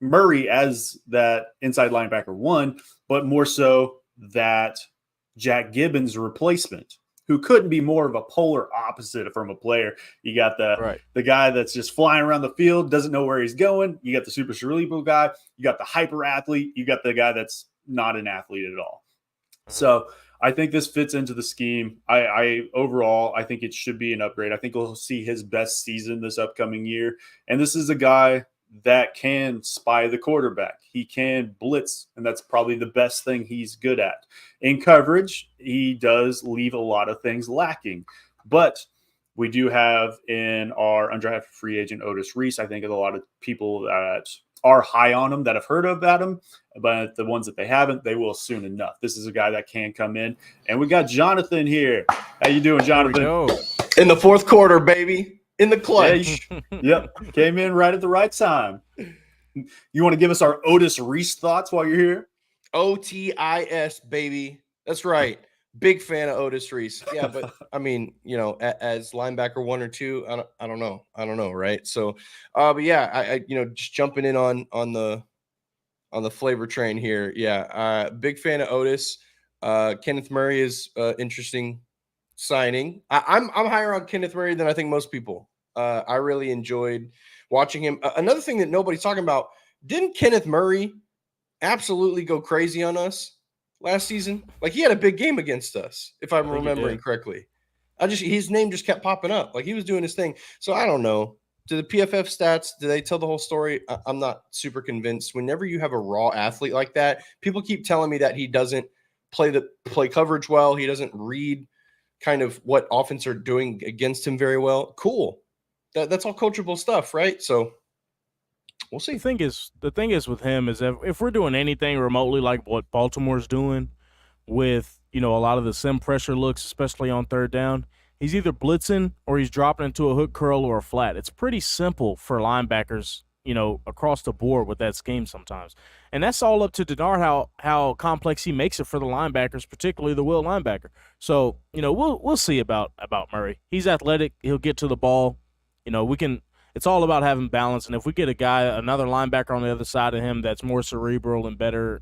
Murray as that inside linebacker one, but more so that Jack Gibbons replacement, who couldn't be more of a polar opposite from a player. You got the guy that's just flying around the field, doesn't know where he's going. You got the super cerebral guy. You got the hyper athlete. You got the guy that's not an athlete at all. So I think this fits into the scheme. Overall, I think it should be an upgrade. I think we'll see his best season this upcoming year. And this is a guy that can spy the quarterback. He can blitz, and that's probably the best thing he's good at. In coverage, he does leave a lot of things lacking. But we do have in our undrafted free agent Otis Reese, I think, a lot of people that are high on him that have heard about him, but the ones that they haven't, they will soon enough. This is a guy that can come in. And we got Jonathan here. How you doing, Jonathan? In the fourth quarter, baby. In the clutch. Yep. Came in right at the right time. You want to give us our Otis Reese thoughts while you're here? OTIS, baby. That's right. Big fan of Otis Reese. Yeah, but as linebacker 1 or 2, I don't know, right? So, but yeah, I just jumping in on the flavor train here. Yeah, big fan of Otis. Kenneth Murray is interesting signing. I'm higher on Kenneth Murray than I think most people. I really enjoyed watching him. Another thing that nobody's talking about, didn't Kenneth Murray absolutely go crazy on us last season? Like, he had a big game against us, if I'm remembering correctly. His name just kept popping up. Like, he was doing his thing. So I don't know. Do the PFF stats, do they tell the whole story? I'm not super convinced. Whenever you have a raw athlete like that, people keep telling me that he doesn't play coverage well. He doesn't read kind of what offense are doing against him very well. Cool. That's all coachable stuff, right? So we'll see. The thing is with him is that if we're doing anything remotely like what Baltimore's doing with, a lot of the sim pressure looks, especially on third down, he's either blitzing or he's dropping into a hook curl or a flat. It's pretty simple for linebackers, across the board with that scheme sometimes. And that's all up to Denard how complex he makes it for the linebackers, particularly the will linebacker. So, we'll see about Murray. He's athletic. He'll get to the ball. It's all about having balance. And if we get another linebacker on the other side of him that's more cerebral and better,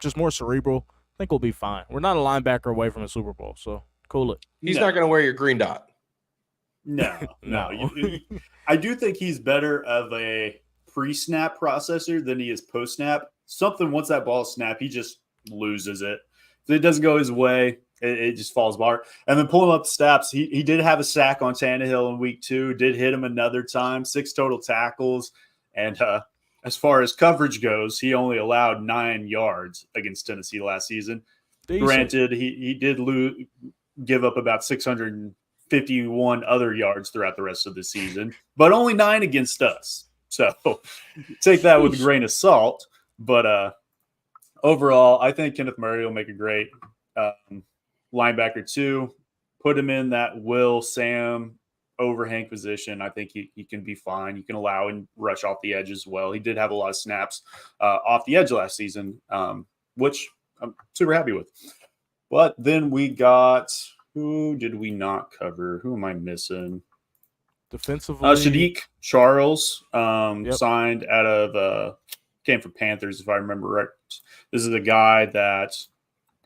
just more cerebral, I think we'll be fine. We're not a linebacker away from a Super Bowl, so cool it. He's not going to wear your green dot. No. I do think he's better of a pre-snap processor than he is post-snap. Something, once that ball snapped, he just loses it. If it doesn't go his way, it just falls apart. And then pulling up the stats, he did have a sack on Tannehill in week 2, did hit him another time, 6 total tackles. And as far as coverage goes, he only allowed 9 yards against Tennessee last season. Decent. Granted, he did lose. give up about 651 other yards throughout the rest of the season, but only 9 against us. So take that with a grain of salt. But overall, I think Kenneth Murray will make a great linebacker too. Put him in that Will Sam overhang position. I think he can be fine. You can allow him rush off the edge as well. He did have a lot of snaps off the edge last season, which I'm super happy with. But then we got, who did we not cover? Who am I missing? Defensively, Sadiq Charles signed out of came from Panthers, if I remember right. This is a guy that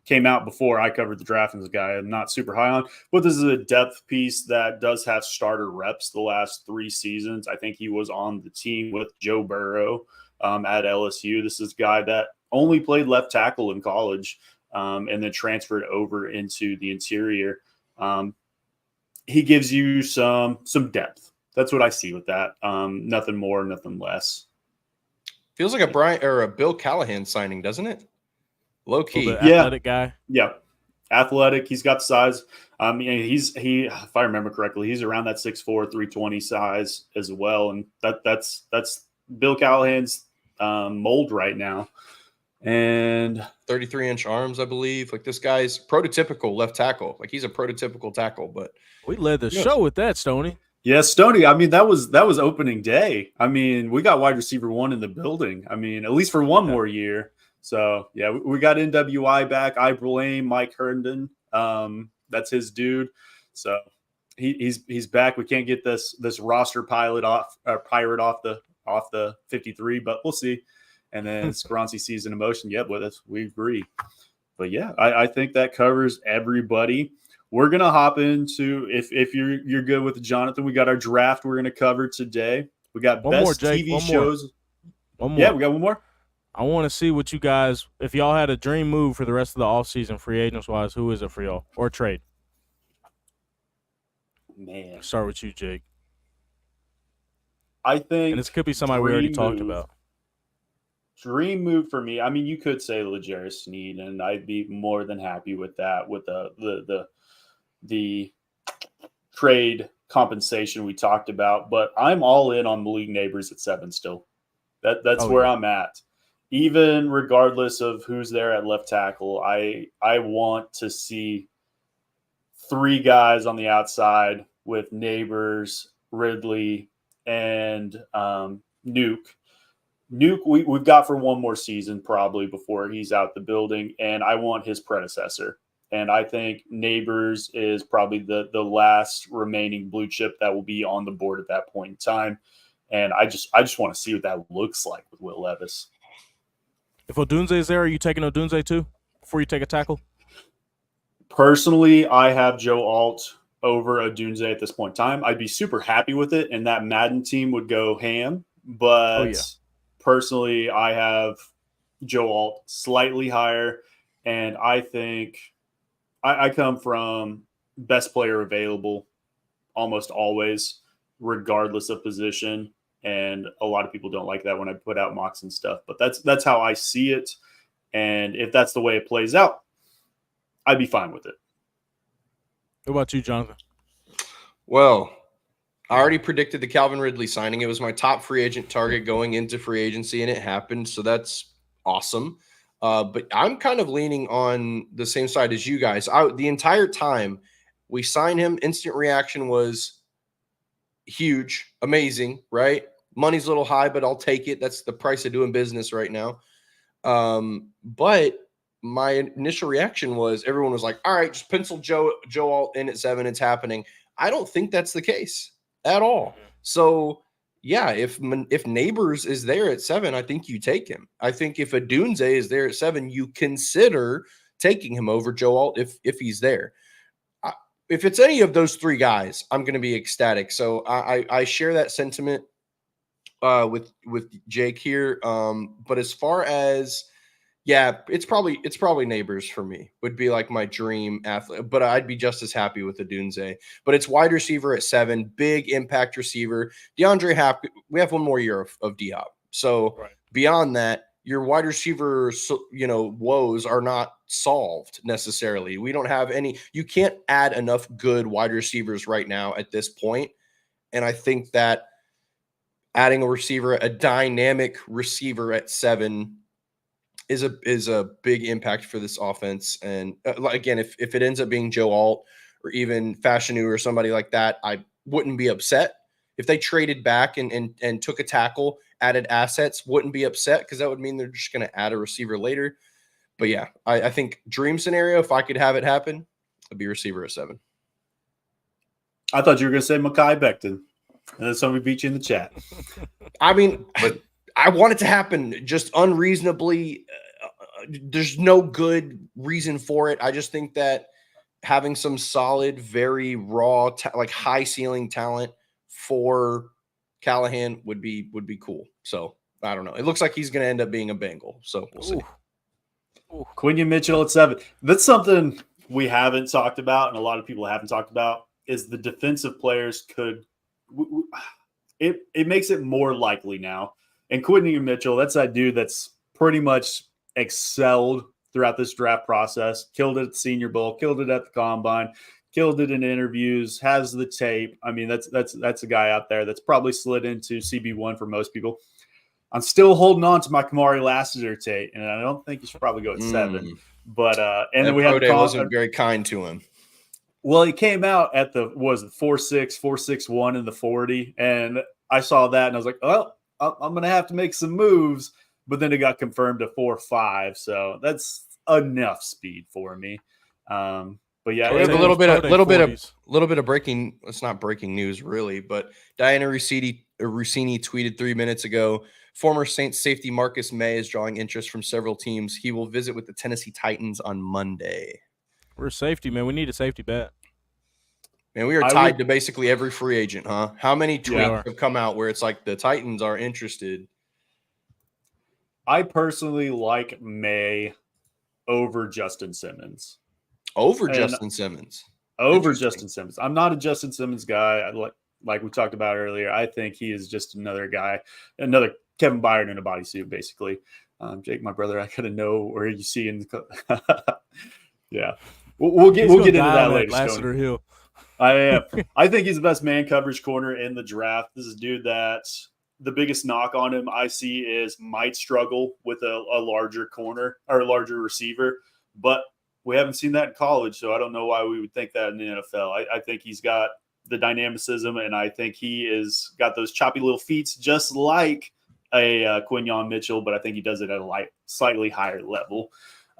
came out before I covered the draft, and this guy I'm not super high on. But this is a depth piece that does have starter reps the last 3 seasons. I think he was on the team with Joe Burrow at LSU. This is a guy that only played left tackle in college and then transferred over into the interior. He gives you some depth. That's what I see with that. Nothing more, nothing less. Feels like a Brian or a Bill Callahan signing, doesn't it? Low key. Athletic guy. Yeah. Athletic. He's got size. He if I remember correctly, he's around that 6'4", 320 size as well. And that's Bill Callahan's mold right now. And 33-inch arms, I believe. Like, this guy's prototypical left tackle. Like, he's a prototypical tackle, but we led the show with that, Stoney. Yeah, Stoney. I mean, that was opening day. I mean, we got wide receiver 1 in the building. I mean, at least for one more year. So yeah, we got NWI back. I blame Mike Herndon. That's his dude. So he's back. We can't get this roster pirate off the 53, but we'll see. And then Scroncy season emotion. Yep, with us, we agree. But yeah, I think that covers everybody. We're gonna hop into if you're good with Jonathan. We got our draft we're gonna cover today. We got one best more, Jake. TV one shows. More. One more. Yeah, we got one more. I want to see what you guys, if y'all had a dream move for the rest of the offseason, free agents wise, who is it for y'all or trade? Man, Start with you, Jake. I think, and this could be somebody we already talked about. Dream move for me. I mean, you could say L'Jarius Sneed, and I'd be more than happy with that. With the trade compensation we talked about, but I'm all in on Malik Neighbors at 7 still. That's where I'm at. Even regardless of who's there at left tackle, I want to see 3 guys on the outside with Neighbors, Ridley, and Nuke. Nuke, we've got for one more season probably before he's out the building, and I want his predecessor. And I think Neighbors is probably the last remaining blue chip that will be on the board at that point in time. And I just want to see what that looks like with Will Levis. If Odunze is there, are you taking Odunze too before you take a tackle? Personally, I have Joe Alt over Odunze at this point in time. I'd be super happy with it, and that Madden team would go ham. But personally, I have Joe Alt slightly higher, and I think I come from best player available almost always, regardless of position. And a lot of people don't like that when I put out mocks and stuff, but that's how I see it. And if that's the way it plays out, I'd be fine with it. What about you, Jonathan? Well, I already predicted the Calvin Ridley signing. It was my top free agent target going into free agency, and it happened. So that's awesome. But I'm kind of leaning on the same side as you guys. The entire time we signed him, instant reaction was huge, amazing, right? Money's a little high, but I'll take it. That's the price of doing business right now. But my initial reaction was everyone was like, all right, just pencil Joe Alt in at 7. It's happening. I don't think that's the case at all. So yeah, if Neighbors is there at 7, I think you take him. I think if Odunze is there at 7, you consider taking him over Joe Alt if he's there. If it's any of those 3 guys, I'm going to be ecstatic. So I share that sentiment with Jake here. But as far as, yeah, it's probably Neighbors for me. Would be like my dream athlete, but I'd be just as happy with Odunze. But it's wide receiver at 7, big impact receiver. DeAndre Hopkins, we have one more year of D-Hop. So beyond that, your wide receiver, woes are not solved necessarily. We don't have any. You can't add enough good wide receivers right now at this point. And I think that adding a dynamic receiver at 7 is a big impact for this offense. And again, if it ends up being Joe Alt or even Fashanu or somebody like that, I wouldn't be upset. If they traded back and took a tackle, added assets, wouldn't be upset because that would mean they're just going to add a receiver later. But yeah, I think dream scenario, if I could have it happen, it'd be receiver at 7. I thought you were going to say Mekhi Becton. And then somebody beat you in the chat. I mean, but I want it to happen just unreasonably. There's no good reason for it. I just think that having some solid, very raw, like high ceiling talent for Callahan would be cool. So I don't know. It looks like he's going to end up being a Bengal. So we'll see. Quinion Mitchell at 7. That's something we haven't talked about, and a lot of people haven't talked about, is the defensive players could – it makes it more likely now. And Quinion Mitchell, that's that dude that's pretty much excelled throughout this draft process, killed it at the Senior Bowl, killed it at the Combine, killed it in interviews, has the tape. I mean, that's a guy out there that's probably slid into CB1 for most people. I'm still holding on to my Kamari Lassiter tape, and I don't think you should probably go at 7. But and then we had wasn't very kind to him. Well, he came out at the 4.6, 4.61 in the 40, and I saw that and I was like, oh, I'm going to have to make some moves. But then it got confirmed to 4.5, so that's enough speed for me. But yeah, we have a little bit of breaking. It's not breaking news really, but Diana Rossini tweeted 3 minutes ago. Former Saints safety Marcus May is drawing interest from several teams. He will visit with the Tennessee Titans on Monday. We're safety, man. We need a safety bet. Man, we are tied to basically every free agent, huh? How many tweets have come out where it's like the Titans are interested? I personally like May over Justin Simmons. Justin Simmons. Justin Simmons. I'm not a Justin Simmons guy. Like we talked about earlier, I think he is just another guy, another Kevin Byard in a bodysuit, basically. Jake, my brother, I gotta know where you see in the yeah. We'll get into that later. Lassiter Hill. I think he's the best man coverage corner in the draft. This is a dude that the biggest knock on him I see is might struggle with a larger corner or a larger receiver, but we haven't seen that in college, so I don't know why we would think that in the NFL. I think he's got the dynamicism, and I think he is got those choppy little feet just like a Quinion Mitchell, but I think he does it at a slightly higher level.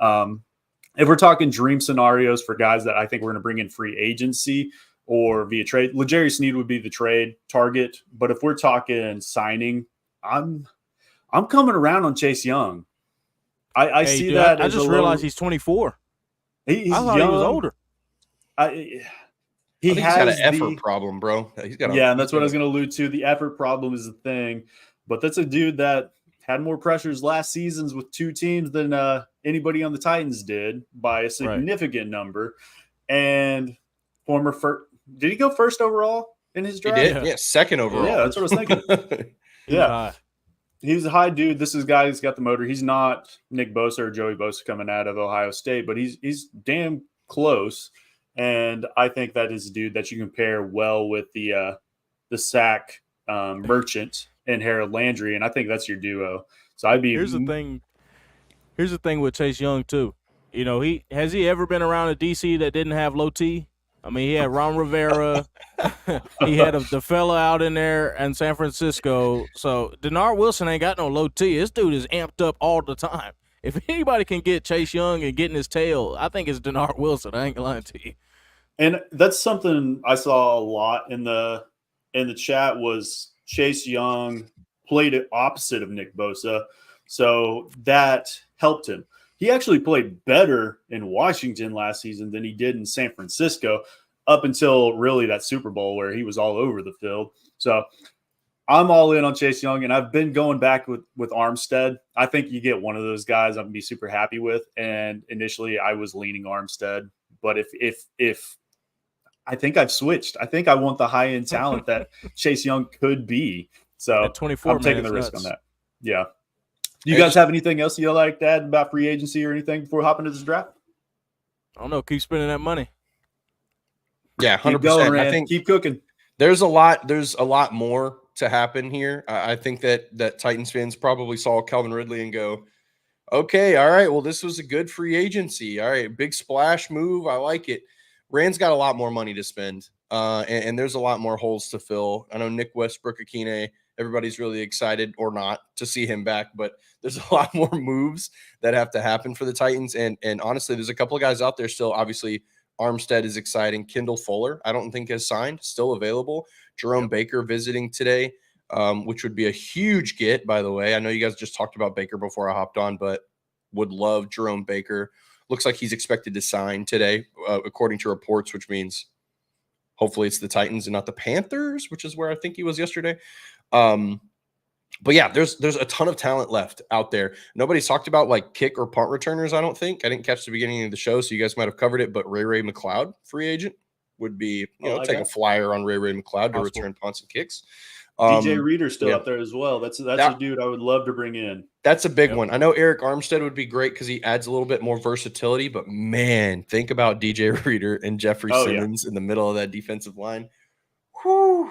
If we're talking dream scenarios for guys that I think we're going to bring in free agency or via trade, L'Jarius Sneed would be the trade target. But if we're talking signing, I'm coming around on Chase Young. I see that. I just realized he's 24. He's I thought young. he was older. He's got an effort problem, bro. And that's what I was going to allude to. The effort problem is the thing, but that's a dude that had more pressures last seasons with 2 teams than anybody on the Titans did by a significant number. And did he go first overall in his draft? He did, yeah, second overall. Yeah, that's what I was thinking. Yeah. He's a high dude. This is a guy who's got the motor. He's not Nick Bosa or Joey Bosa coming out of Ohio State, but he's damn close. And I think that is a dude that you can pair well with the sack merchant and Harold Landry, and I think that's your duo. So Here's the thing with Chase Young too. You know, has he ever been around a DC that didn't have low T? I mean, he had Ron Rivera. He had the fella out in there in San Francisco. So Denard Wilson ain't got no low T. This dude is amped up all the time. If anybody can get Chase Young and get in his tail, I think it's Denard Wilson. I ain't gonna lie to you. And that's something I saw a lot in the chat was Chase Young played it opposite of Nick Bosa. So that helped him. He actually played better in Washington last season than he did in San Francisco up until really that Super Bowl where he was all over the field. So I'm all in on Chase Young, and I've been going back with Armstead. I think you get one of those guys I'm going to be super happy with. And initially I was leaning Armstead. But if I think I've switched. I think I want the high-end talent that Chase Young could be. So at 24, I'm taking the risk on that. Yeah. Do you guys have anything else you like to add about free agency or anything before hopping into this draft? I don't know. Keep spending that money. Yeah, 100%. Keep going, Rand. I think keep cooking. there's a lot more to happen here. I think that Titans fans probably saw Calvin Ridley and go, okay, all right, well, this was a good free agency. All right, big splash move. I like it. Rand's got a lot more money to spend, and there's a lot more holes to fill. I know Nick Westbrook-Akine, everybody's really excited or not to see him back, but there's a lot more moves that have to happen for the Titans. And honestly, there's a couple of guys out there still. Obviously, Armstead is exciting. Kendall Fuller, I don't think has signed, still available. Jerome Baker visiting today, which would be a huge get, by the way. I know you guys just talked about Baker before I hopped on, but would love Jerome Baker. Looks like he's expected to sign today, according to reports, which means hopefully it's the Titans and not the Panthers, which is where I think he was yesterday. But yeah, there's a ton of talent left out there. Nobody's talked about like kick or punt returners, I don't think. I didn't catch the beginning of the show, so you guys might have covered it, but Ray McLeod, free agent, would be, take a flyer on Ray McLeod to return punts and kicks. DJ Reader's still out there as well. That's a dude I would love to bring in. That's a big one. I know Eric Armstead would be great because he adds a little bit more versatility, but man, think about DJ Reader and Jeffrey Simmons in the middle of that defensive line. Whew.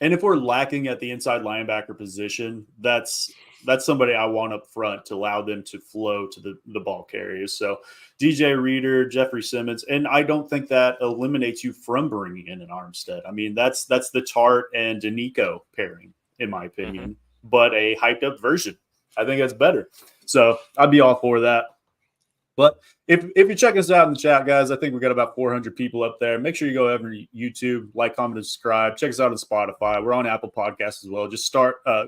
And if we're lacking at the inside linebacker position, that's somebody I want up front to allow them to flow to the ball carriers. So DJ Reader, Jeffrey Simmons, and I don't think that eliminates you from bringing in an Armstead. I mean, that's the Tart and Danico pairing, in my opinion, but a hyped up version. I think that's better. So I'd be all for that. But if you're checking us out in the chat, guys, I think we've got about 400 people up there. Make sure you go over to YouTube, like, comment, and subscribe. Check us out on Spotify. We're on Apple Podcasts as well. Just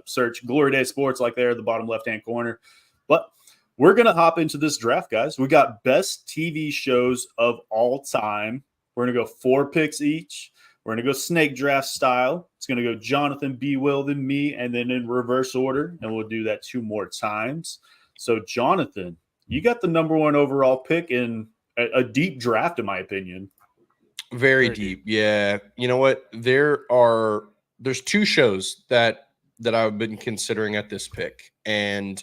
search Glory Day Sports like there at the bottom left-hand corner. But we're going to hop into this draft, guys. We got best TV shows of all time. We're going to go 4 picks each. We're going to go snake draft style. It's going to go Jonathan, B. Will, then me, and then in reverse order. And we'll do that 2 more times. So, Jonathan, you got the number 1 overall pick in a deep draft, in my opinion. Very deep. Yeah. You know what? There's 2 shows that I've been considering at this pick. And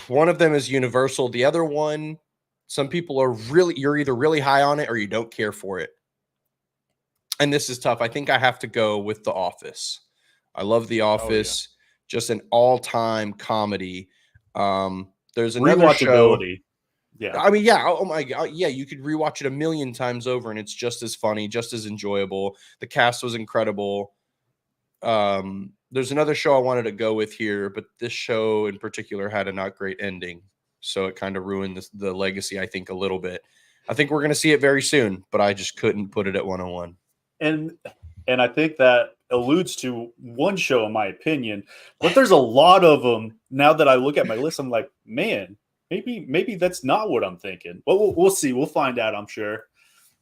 one of them is Universal. The other one, some people are you're either really high on it or you don't care for it. And this is tough. I think I have to go with The Office. I love The Office. Just an all-time comedy. There's another show. Yeah. I mean, yeah. Oh my God. Yeah. You could rewatch it a million times over and it's just as funny, just as enjoyable. The cast was incredible. There's another show I wanted to go with here, but this show in particular had a not great ending. So it kind of ruined the legacy, I think, a little bit. I think we're going to see it very soon, but I just couldn't put it at 101. And I think that alludes to one show, in my opinion, but there's a lot of them. Now that I look at my list, I'm like, man, maybe that's not what I'm thinking. Well, we'll see. We'll find out, I'm sure.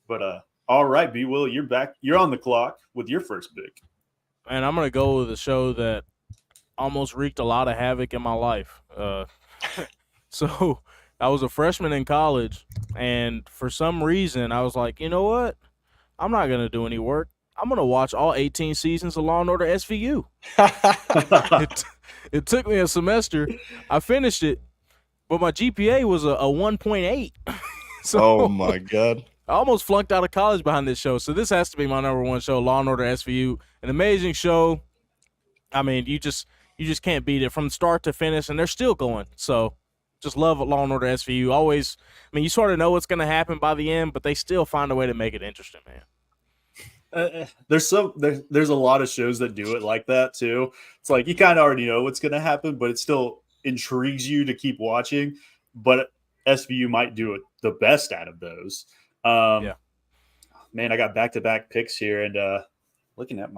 But all right, B. Will, you're back. You're on the clock with your first pick. And I'm going to go with a show that almost wreaked a lot of havoc in my life. So I was a freshman in college, and for some reason, I was like, you know what? I'm not going to do any work. I'm going to watch all 18 seasons of Law & Order SVU. It took me a semester. I finished it, but my GPA was a 1.8. So oh, my God. I almost flunked out of college behind this show. So this has to be my number 1 show, Law & Order SVU. An amazing show. I mean, you just can't beat it from start to finish, and they're still going. So just love Law & Order SVU. Always, I mean, you sort of know what's going to happen by the end, but they still find a way to make it interesting, man. There's a lot of shows that do it like that too. It's like you kind of already know what's going to happen, but it still intrigues you to keep watching. But SVU might do it the best out of those. Man, I got back-to-back picks here, and looking at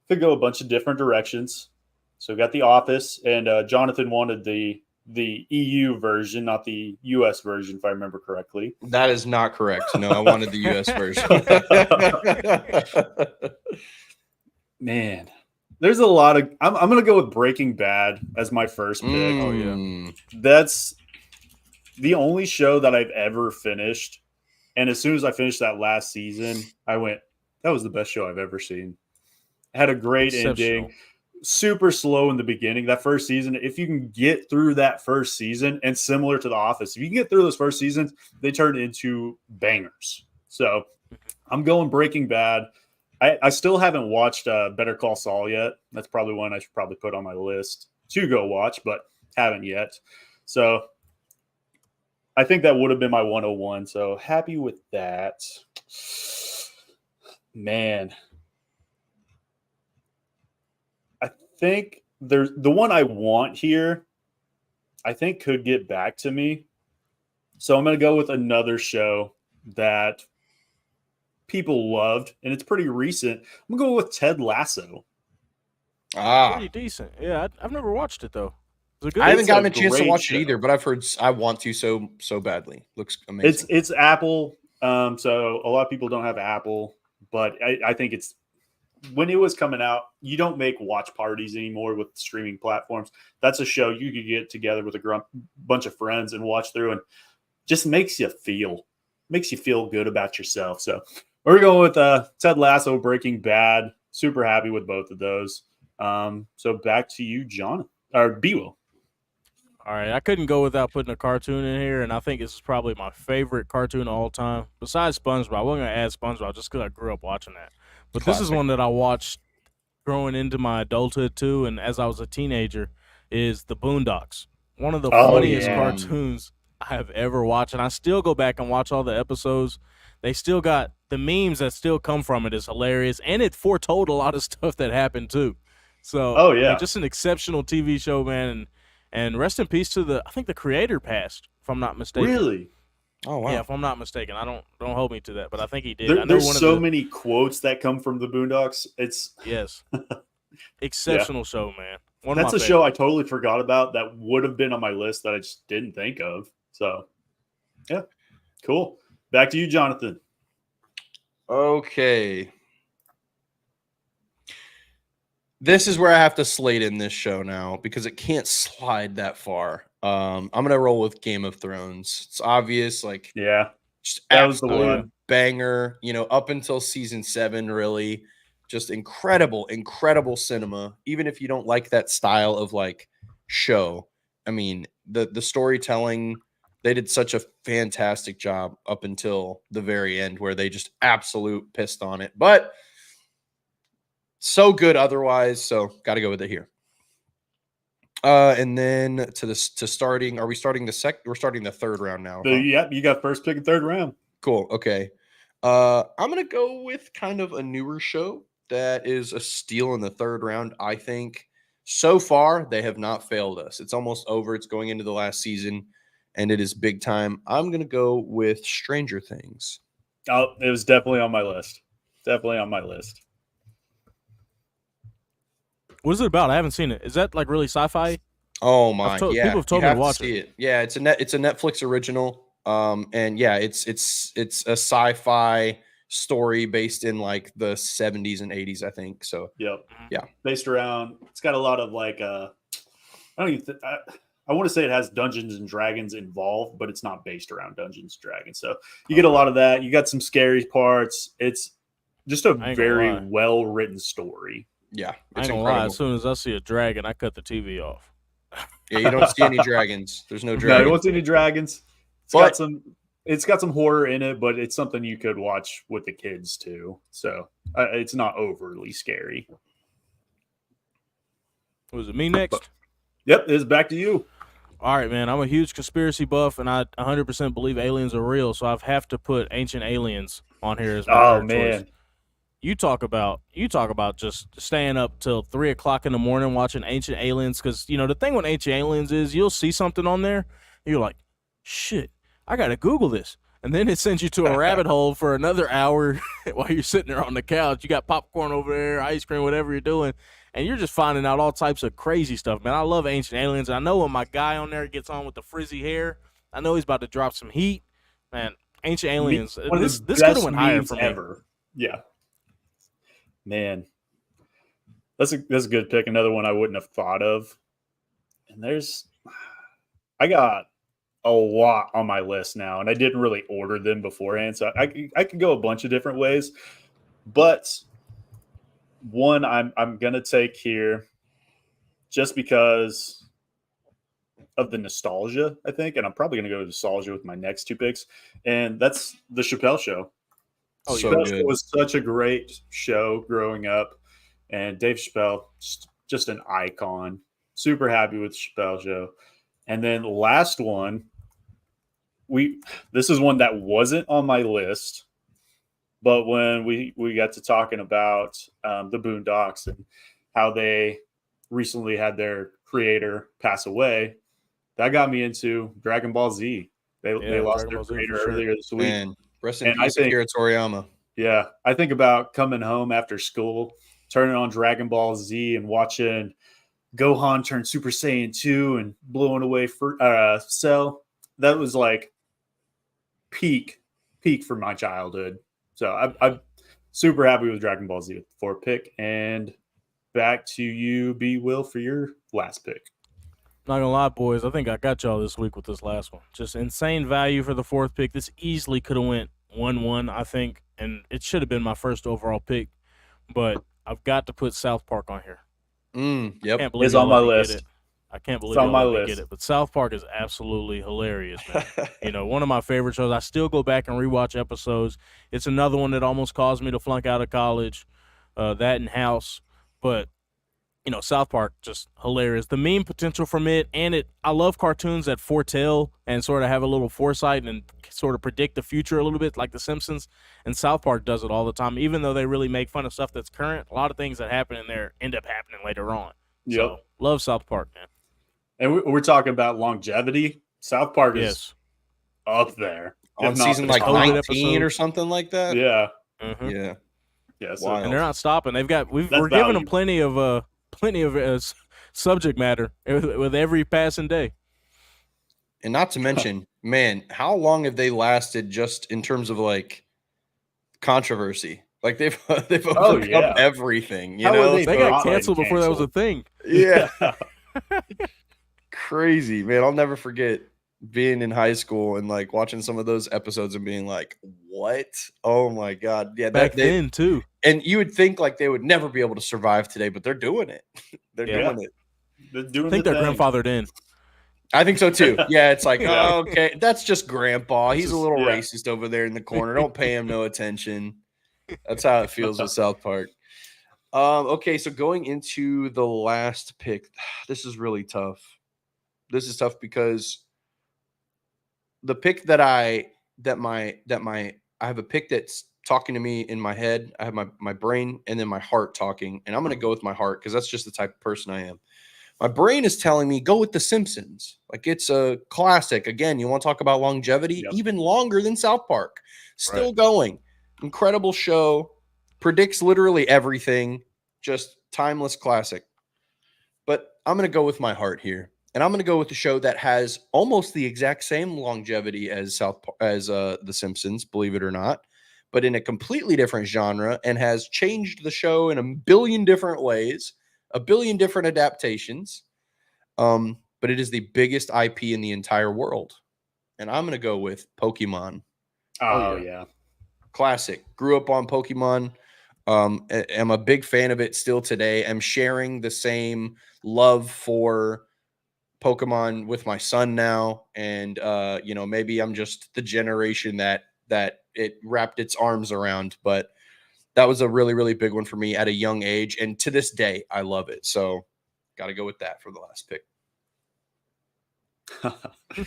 could go a bunch of different directions. So we got The Office, and Jonathan wanted the EU version, not the US version, if I remember correctly. That is not correct. No, I wanted the US version. Man, there's a lot of. I'm going to go with Breaking Bad as my first pick. Oh yeah, that's the only show that I've ever finished. And as soon as I finished that last season, I went, that was the best show I've ever seen. It had a great ending. super slow in the beginning. That first season, if you can get through that first season, and similar to The Office, if you can get through those first seasons, they turn into bangers. So I'm going Breaking Bad. I still haven't watched Better Call Saul yet. That's probably one I should probably put on my list to go watch, but haven't yet. So I think that would have been my 101. So happy with that. Man, I think there's the one I want here, I think could get back to me. So I'm going to go with another show that people loved, and it's pretty recent. I'm going to go with Ted Lasso. Pretty decent. Yeah, I've never watched it though. I haven't gotten a chance to watch show. it either, but I've heard I want to so badly. Looks amazing. It's Apple, so a lot of people don't have Apple, but I think it's when it was coming out. You don't make watch parties anymore with streaming platforms. That's a show you could get together with a bunch of friends and watch through, and just makes you feel good about yourself. So we're going with Ted Lasso, Breaking Bad. Super happy with both of those. So back to you, John or Biwo. All right, I couldn't go without putting a cartoon in here, and I think this is probably my favorite cartoon of all time. Besides SpongeBob, I wasn't going to add SpongeBob just because I grew up watching that. But This is one that I watched growing into my adulthood too, and as I was a teenager, is The Boondocks. One of the funniest cartoons I have ever watched, and I still go back and watch all the episodes. They still got the memes that still come from it is hilarious, and it foretold a lot of stuff that happened too. So, I mean, just an exceptional TV show, man. And rest in peace to I think the creator passed, if I'm not mistaken. Really? Oh, wow. Yeah, if I'm not mistaken. Don't hold me to that, but I think he did. There's many quotes that come from the Boondocks. It's exceptional show, man. That's a show I totally forgot about that would have been on my list that I just didn't think of. So, yeah, cool. Back to you, Jonathan. Okay. This is where I have to slate in this show now because it can't slide that far. I'm gonna roll with Game of Thrones. It's obvious, just that was the one banger. Up until season 7, really, just incredible cinema. Even if you don't like that style of show, I mean the storytelling. They did such a fantastic job up until the very end, where they just absolute pissed on it, but. So good otherwise, so got to go with it here. And then to starting, are we starting we're starting the third round now. Yeah, you got first pick and third round. Cool. Okay. I'm going to go with kind of a newer show that is a steal in the third round. I think so far they have not failed us. It's almost over. It's going into the last season, and it is big time. I'm going to go with Stranger Things. Oh, it was definitely on my list. What is it about? I haven't seen it. Is that really sci-fi? Oh my! People have told me to watch it. Yeah, it's a Netflix original. And yeah, it's a sci-fi story based in the 70s and 80s, I think. So yep, yeah, based around. It's got a lot of I want to say it has Dungeons and Dragons involved, but it's not based around Dungeons and Dragons. So you get a lot of that. You got some scary parts. It's just a very well written story. Yeah, I ain't gonna lie. As soon as I see a dragon, I cut the TV off. Yeah, you don't see any dragons. There's no dragons. No, you don't see any dragons. It's got some horror in it, but it's something you could watch with the kids too. So it's not overly scary. Was it me next? Yep, it's back to you. All right, man. I'm a huge conspiracy buff, and I 100% believe aliens are real. So I have to put Ancient Aliens on here as my third choice. You talk about just staying up till 3 o'clock in the morning watching Ancient Aliens, because the thing with Ancient Aliens is you'll see something on there, and you're like, shit, I gotta Google this, and then it sends you to a rabbit hole for another hour while you're sitting there on the couch. You got popcorn over there, ice cream, whatever you're doing, and you're just finding out all types of crazy stuff, man. I love Ancient Aliens. I know when my guy on there gets on with the frizzy hair, I know he's about to drop some heat, man. Ancient Aliens. This could have went higher for me. Ever. Yeah. Man, that's a good pick. Another one I wouldn't have thought of. And I got a lot on my list now, and I didn't really order them beforehand, so I could go a bunch of different ways. But one I'm gonna take here just because of the nostalgia, I think. And I'm probably going to go nostalgia with my next 2 picks. And that's the Chappelle Show. Oh, The so Chappelle good. Show was such a great show growing up. And Dave Chappelle, just an icon. Super happy with the Chappelle Show. And then last one, this is one that wasn't on my list, but when we got to talking about the Boondocks and how they recently had their creator pass away, that got me into Dragon Ball Z. They lost Dragon their Ball Z creator for sure. earlier this week. Man, rest in And I peace, think- Akira Toriyama. Yeah, I think about coming home after school, turning on Dragon Ball Z and watching Gohan turn Super Saiyan 2 and blowing away Cell. That was like peak for my childhood. So I'm super happy with Dragon Ball Z with the 4th pick. And back to you, B. Will, for your last pick. Not gonna lie, boys, I think I got y'all this week with this last one. Just insane value for the 4th pick. This easily could have went 1-1, I think, and it should have been my first overall pick. But I've got to put South Park on here. Yep. Can't believe It's on y'all my let me list. get it. I can't believe It's on y'all my let me list. get it. But South Park is absolutely hilarious, man. You know, one of my favorite shows. I still go back and rewatch episodes. It's another one that almost caused me to flunk out of college. That and House. But, you know, South Park, just hilarious. The meme potential from it, and I love cartoons that foretell and sort of have a little foresight and sort of predict the future a little bit, like The Simpsons. And South Park does it all the time. Even though they really make fun of stuff that's current, a lot of things that happen in there end up happening later on. Yep. So, love South Park, man. And we're talking about longevity. South Park is Yes. up there. On if not season the like top. 19 episode. or something like that. Yeah. Mhm. Yeah. Yeah. So Wild. And they're not stopping. We're That's giving them value. plenty of subject matter with every passing day. And not to mention, man, how long have they lasted just in terms of like controversy? Like they've overcome yeah. everything, you How are know? they They not got been canceled before that was a thing. Yeah. Crazy, man. I'll never forget being in high school and like watching some of those episodes and being like, what? Oh my God. Yeah. Back then, too. And you would think like they would never be able to survive today, but they're doing it. They're Yeah. doing it. They're doing I think the they're thing. grandfathered in. I think so too. Yeah, it's like, Yeah. oh, okay, that's just grandpa. He's a Just- little yeah. racist over there in the corner. Don't pay him no attention. That's how it feels with South Park. Okay, so going into the last pick, this is really tough. This is tough because the pick I have a pick that's talking to me in my head. I have my brain and then my heart talking, and I'm going to go with my heart because that's just the type of person I am. My brain is telling me go with The Simpsons. Like it's a classic. Again, you want to talk about longevity? Yep. Even longer than South Park. Still Right. going. Incredible show. Predicts literally everything. Just timeless classic. But I'm going to go with my heart here. And I'm going to go with the show that has almost the exact same longevity as The Simpsons, believe it or not, but in a completely different genre and has changed the show in a billion different ways, a billion different adaptations. But it is the biggest IP in the entire world. And I'm going to go with Pokemon. Oh, yeah. Classic. Grew up on Pokemon. Am a big fan of it still today. I'm sharing the same love for Pokemon with my son now. And, maybe I'm just the generation that it wrapped its arms around. But that was a really, really big one for me at a young age. And to this day, I love it. So got to go with that for the last pick.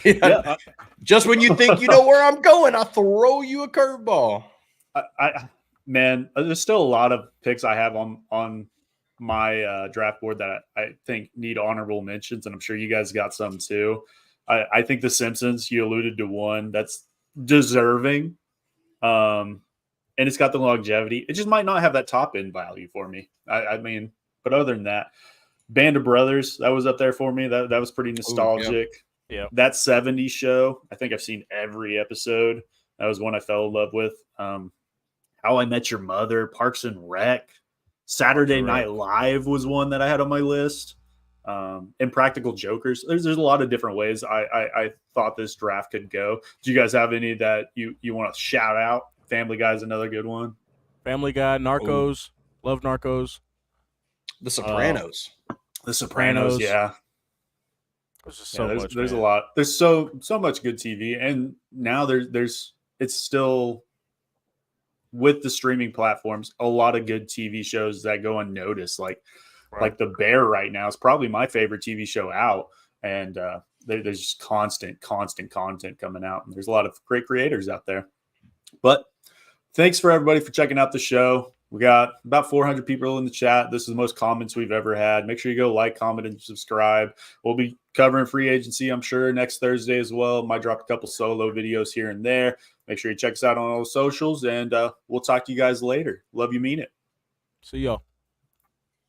Yeah. Just when you think you know where I'm going, I throw you a curveball. Man, there's still a lot of picks I have on my draft board that I think need honorable mentions, and I'm sure you guys got some too. I think The Simpsons, you alluded to one that's deserving, and it's got the longevity. It just might not have that top end value for me. I mean, but other than that, Band of Brothers, that was up there for me. That was pretty nostalgic. Yeah. That 70s show, I think I've seen every episode. That was one I fell in love with. How I Met Your Mother, Parks and Rec, Saturday Night Live was one that I had on my list. Impractical Jokers. There's a lot of different ways I thought this draft could go. Do you guys have any that you want to shout out? Family Guy's another good one. Family Guy, Narcos. Love Narcos. The Sopranos. The Sopranos, yeah. There's just so much. There's man. a lot. There's so much good TV, and now it's still with the streaming platforms, a lot of good TV shows that go unnoticed. Like The Bear right now is probably my favorite TV show out, and there's just constant content coming out, and there's a lot of great creators out there. But thanks for everybody for checking out the show. We got about 400 people in the chat. This is the most comments we've ever had. Make sure you go like, comment, and subscribe. We'll be covering free agency, I'm sure, next Thursday as well. Might drop a couple solo videos here and there. Make sure you check us out on all the socials, and we'll talk to you guys later. Love you, mean it. See y'all.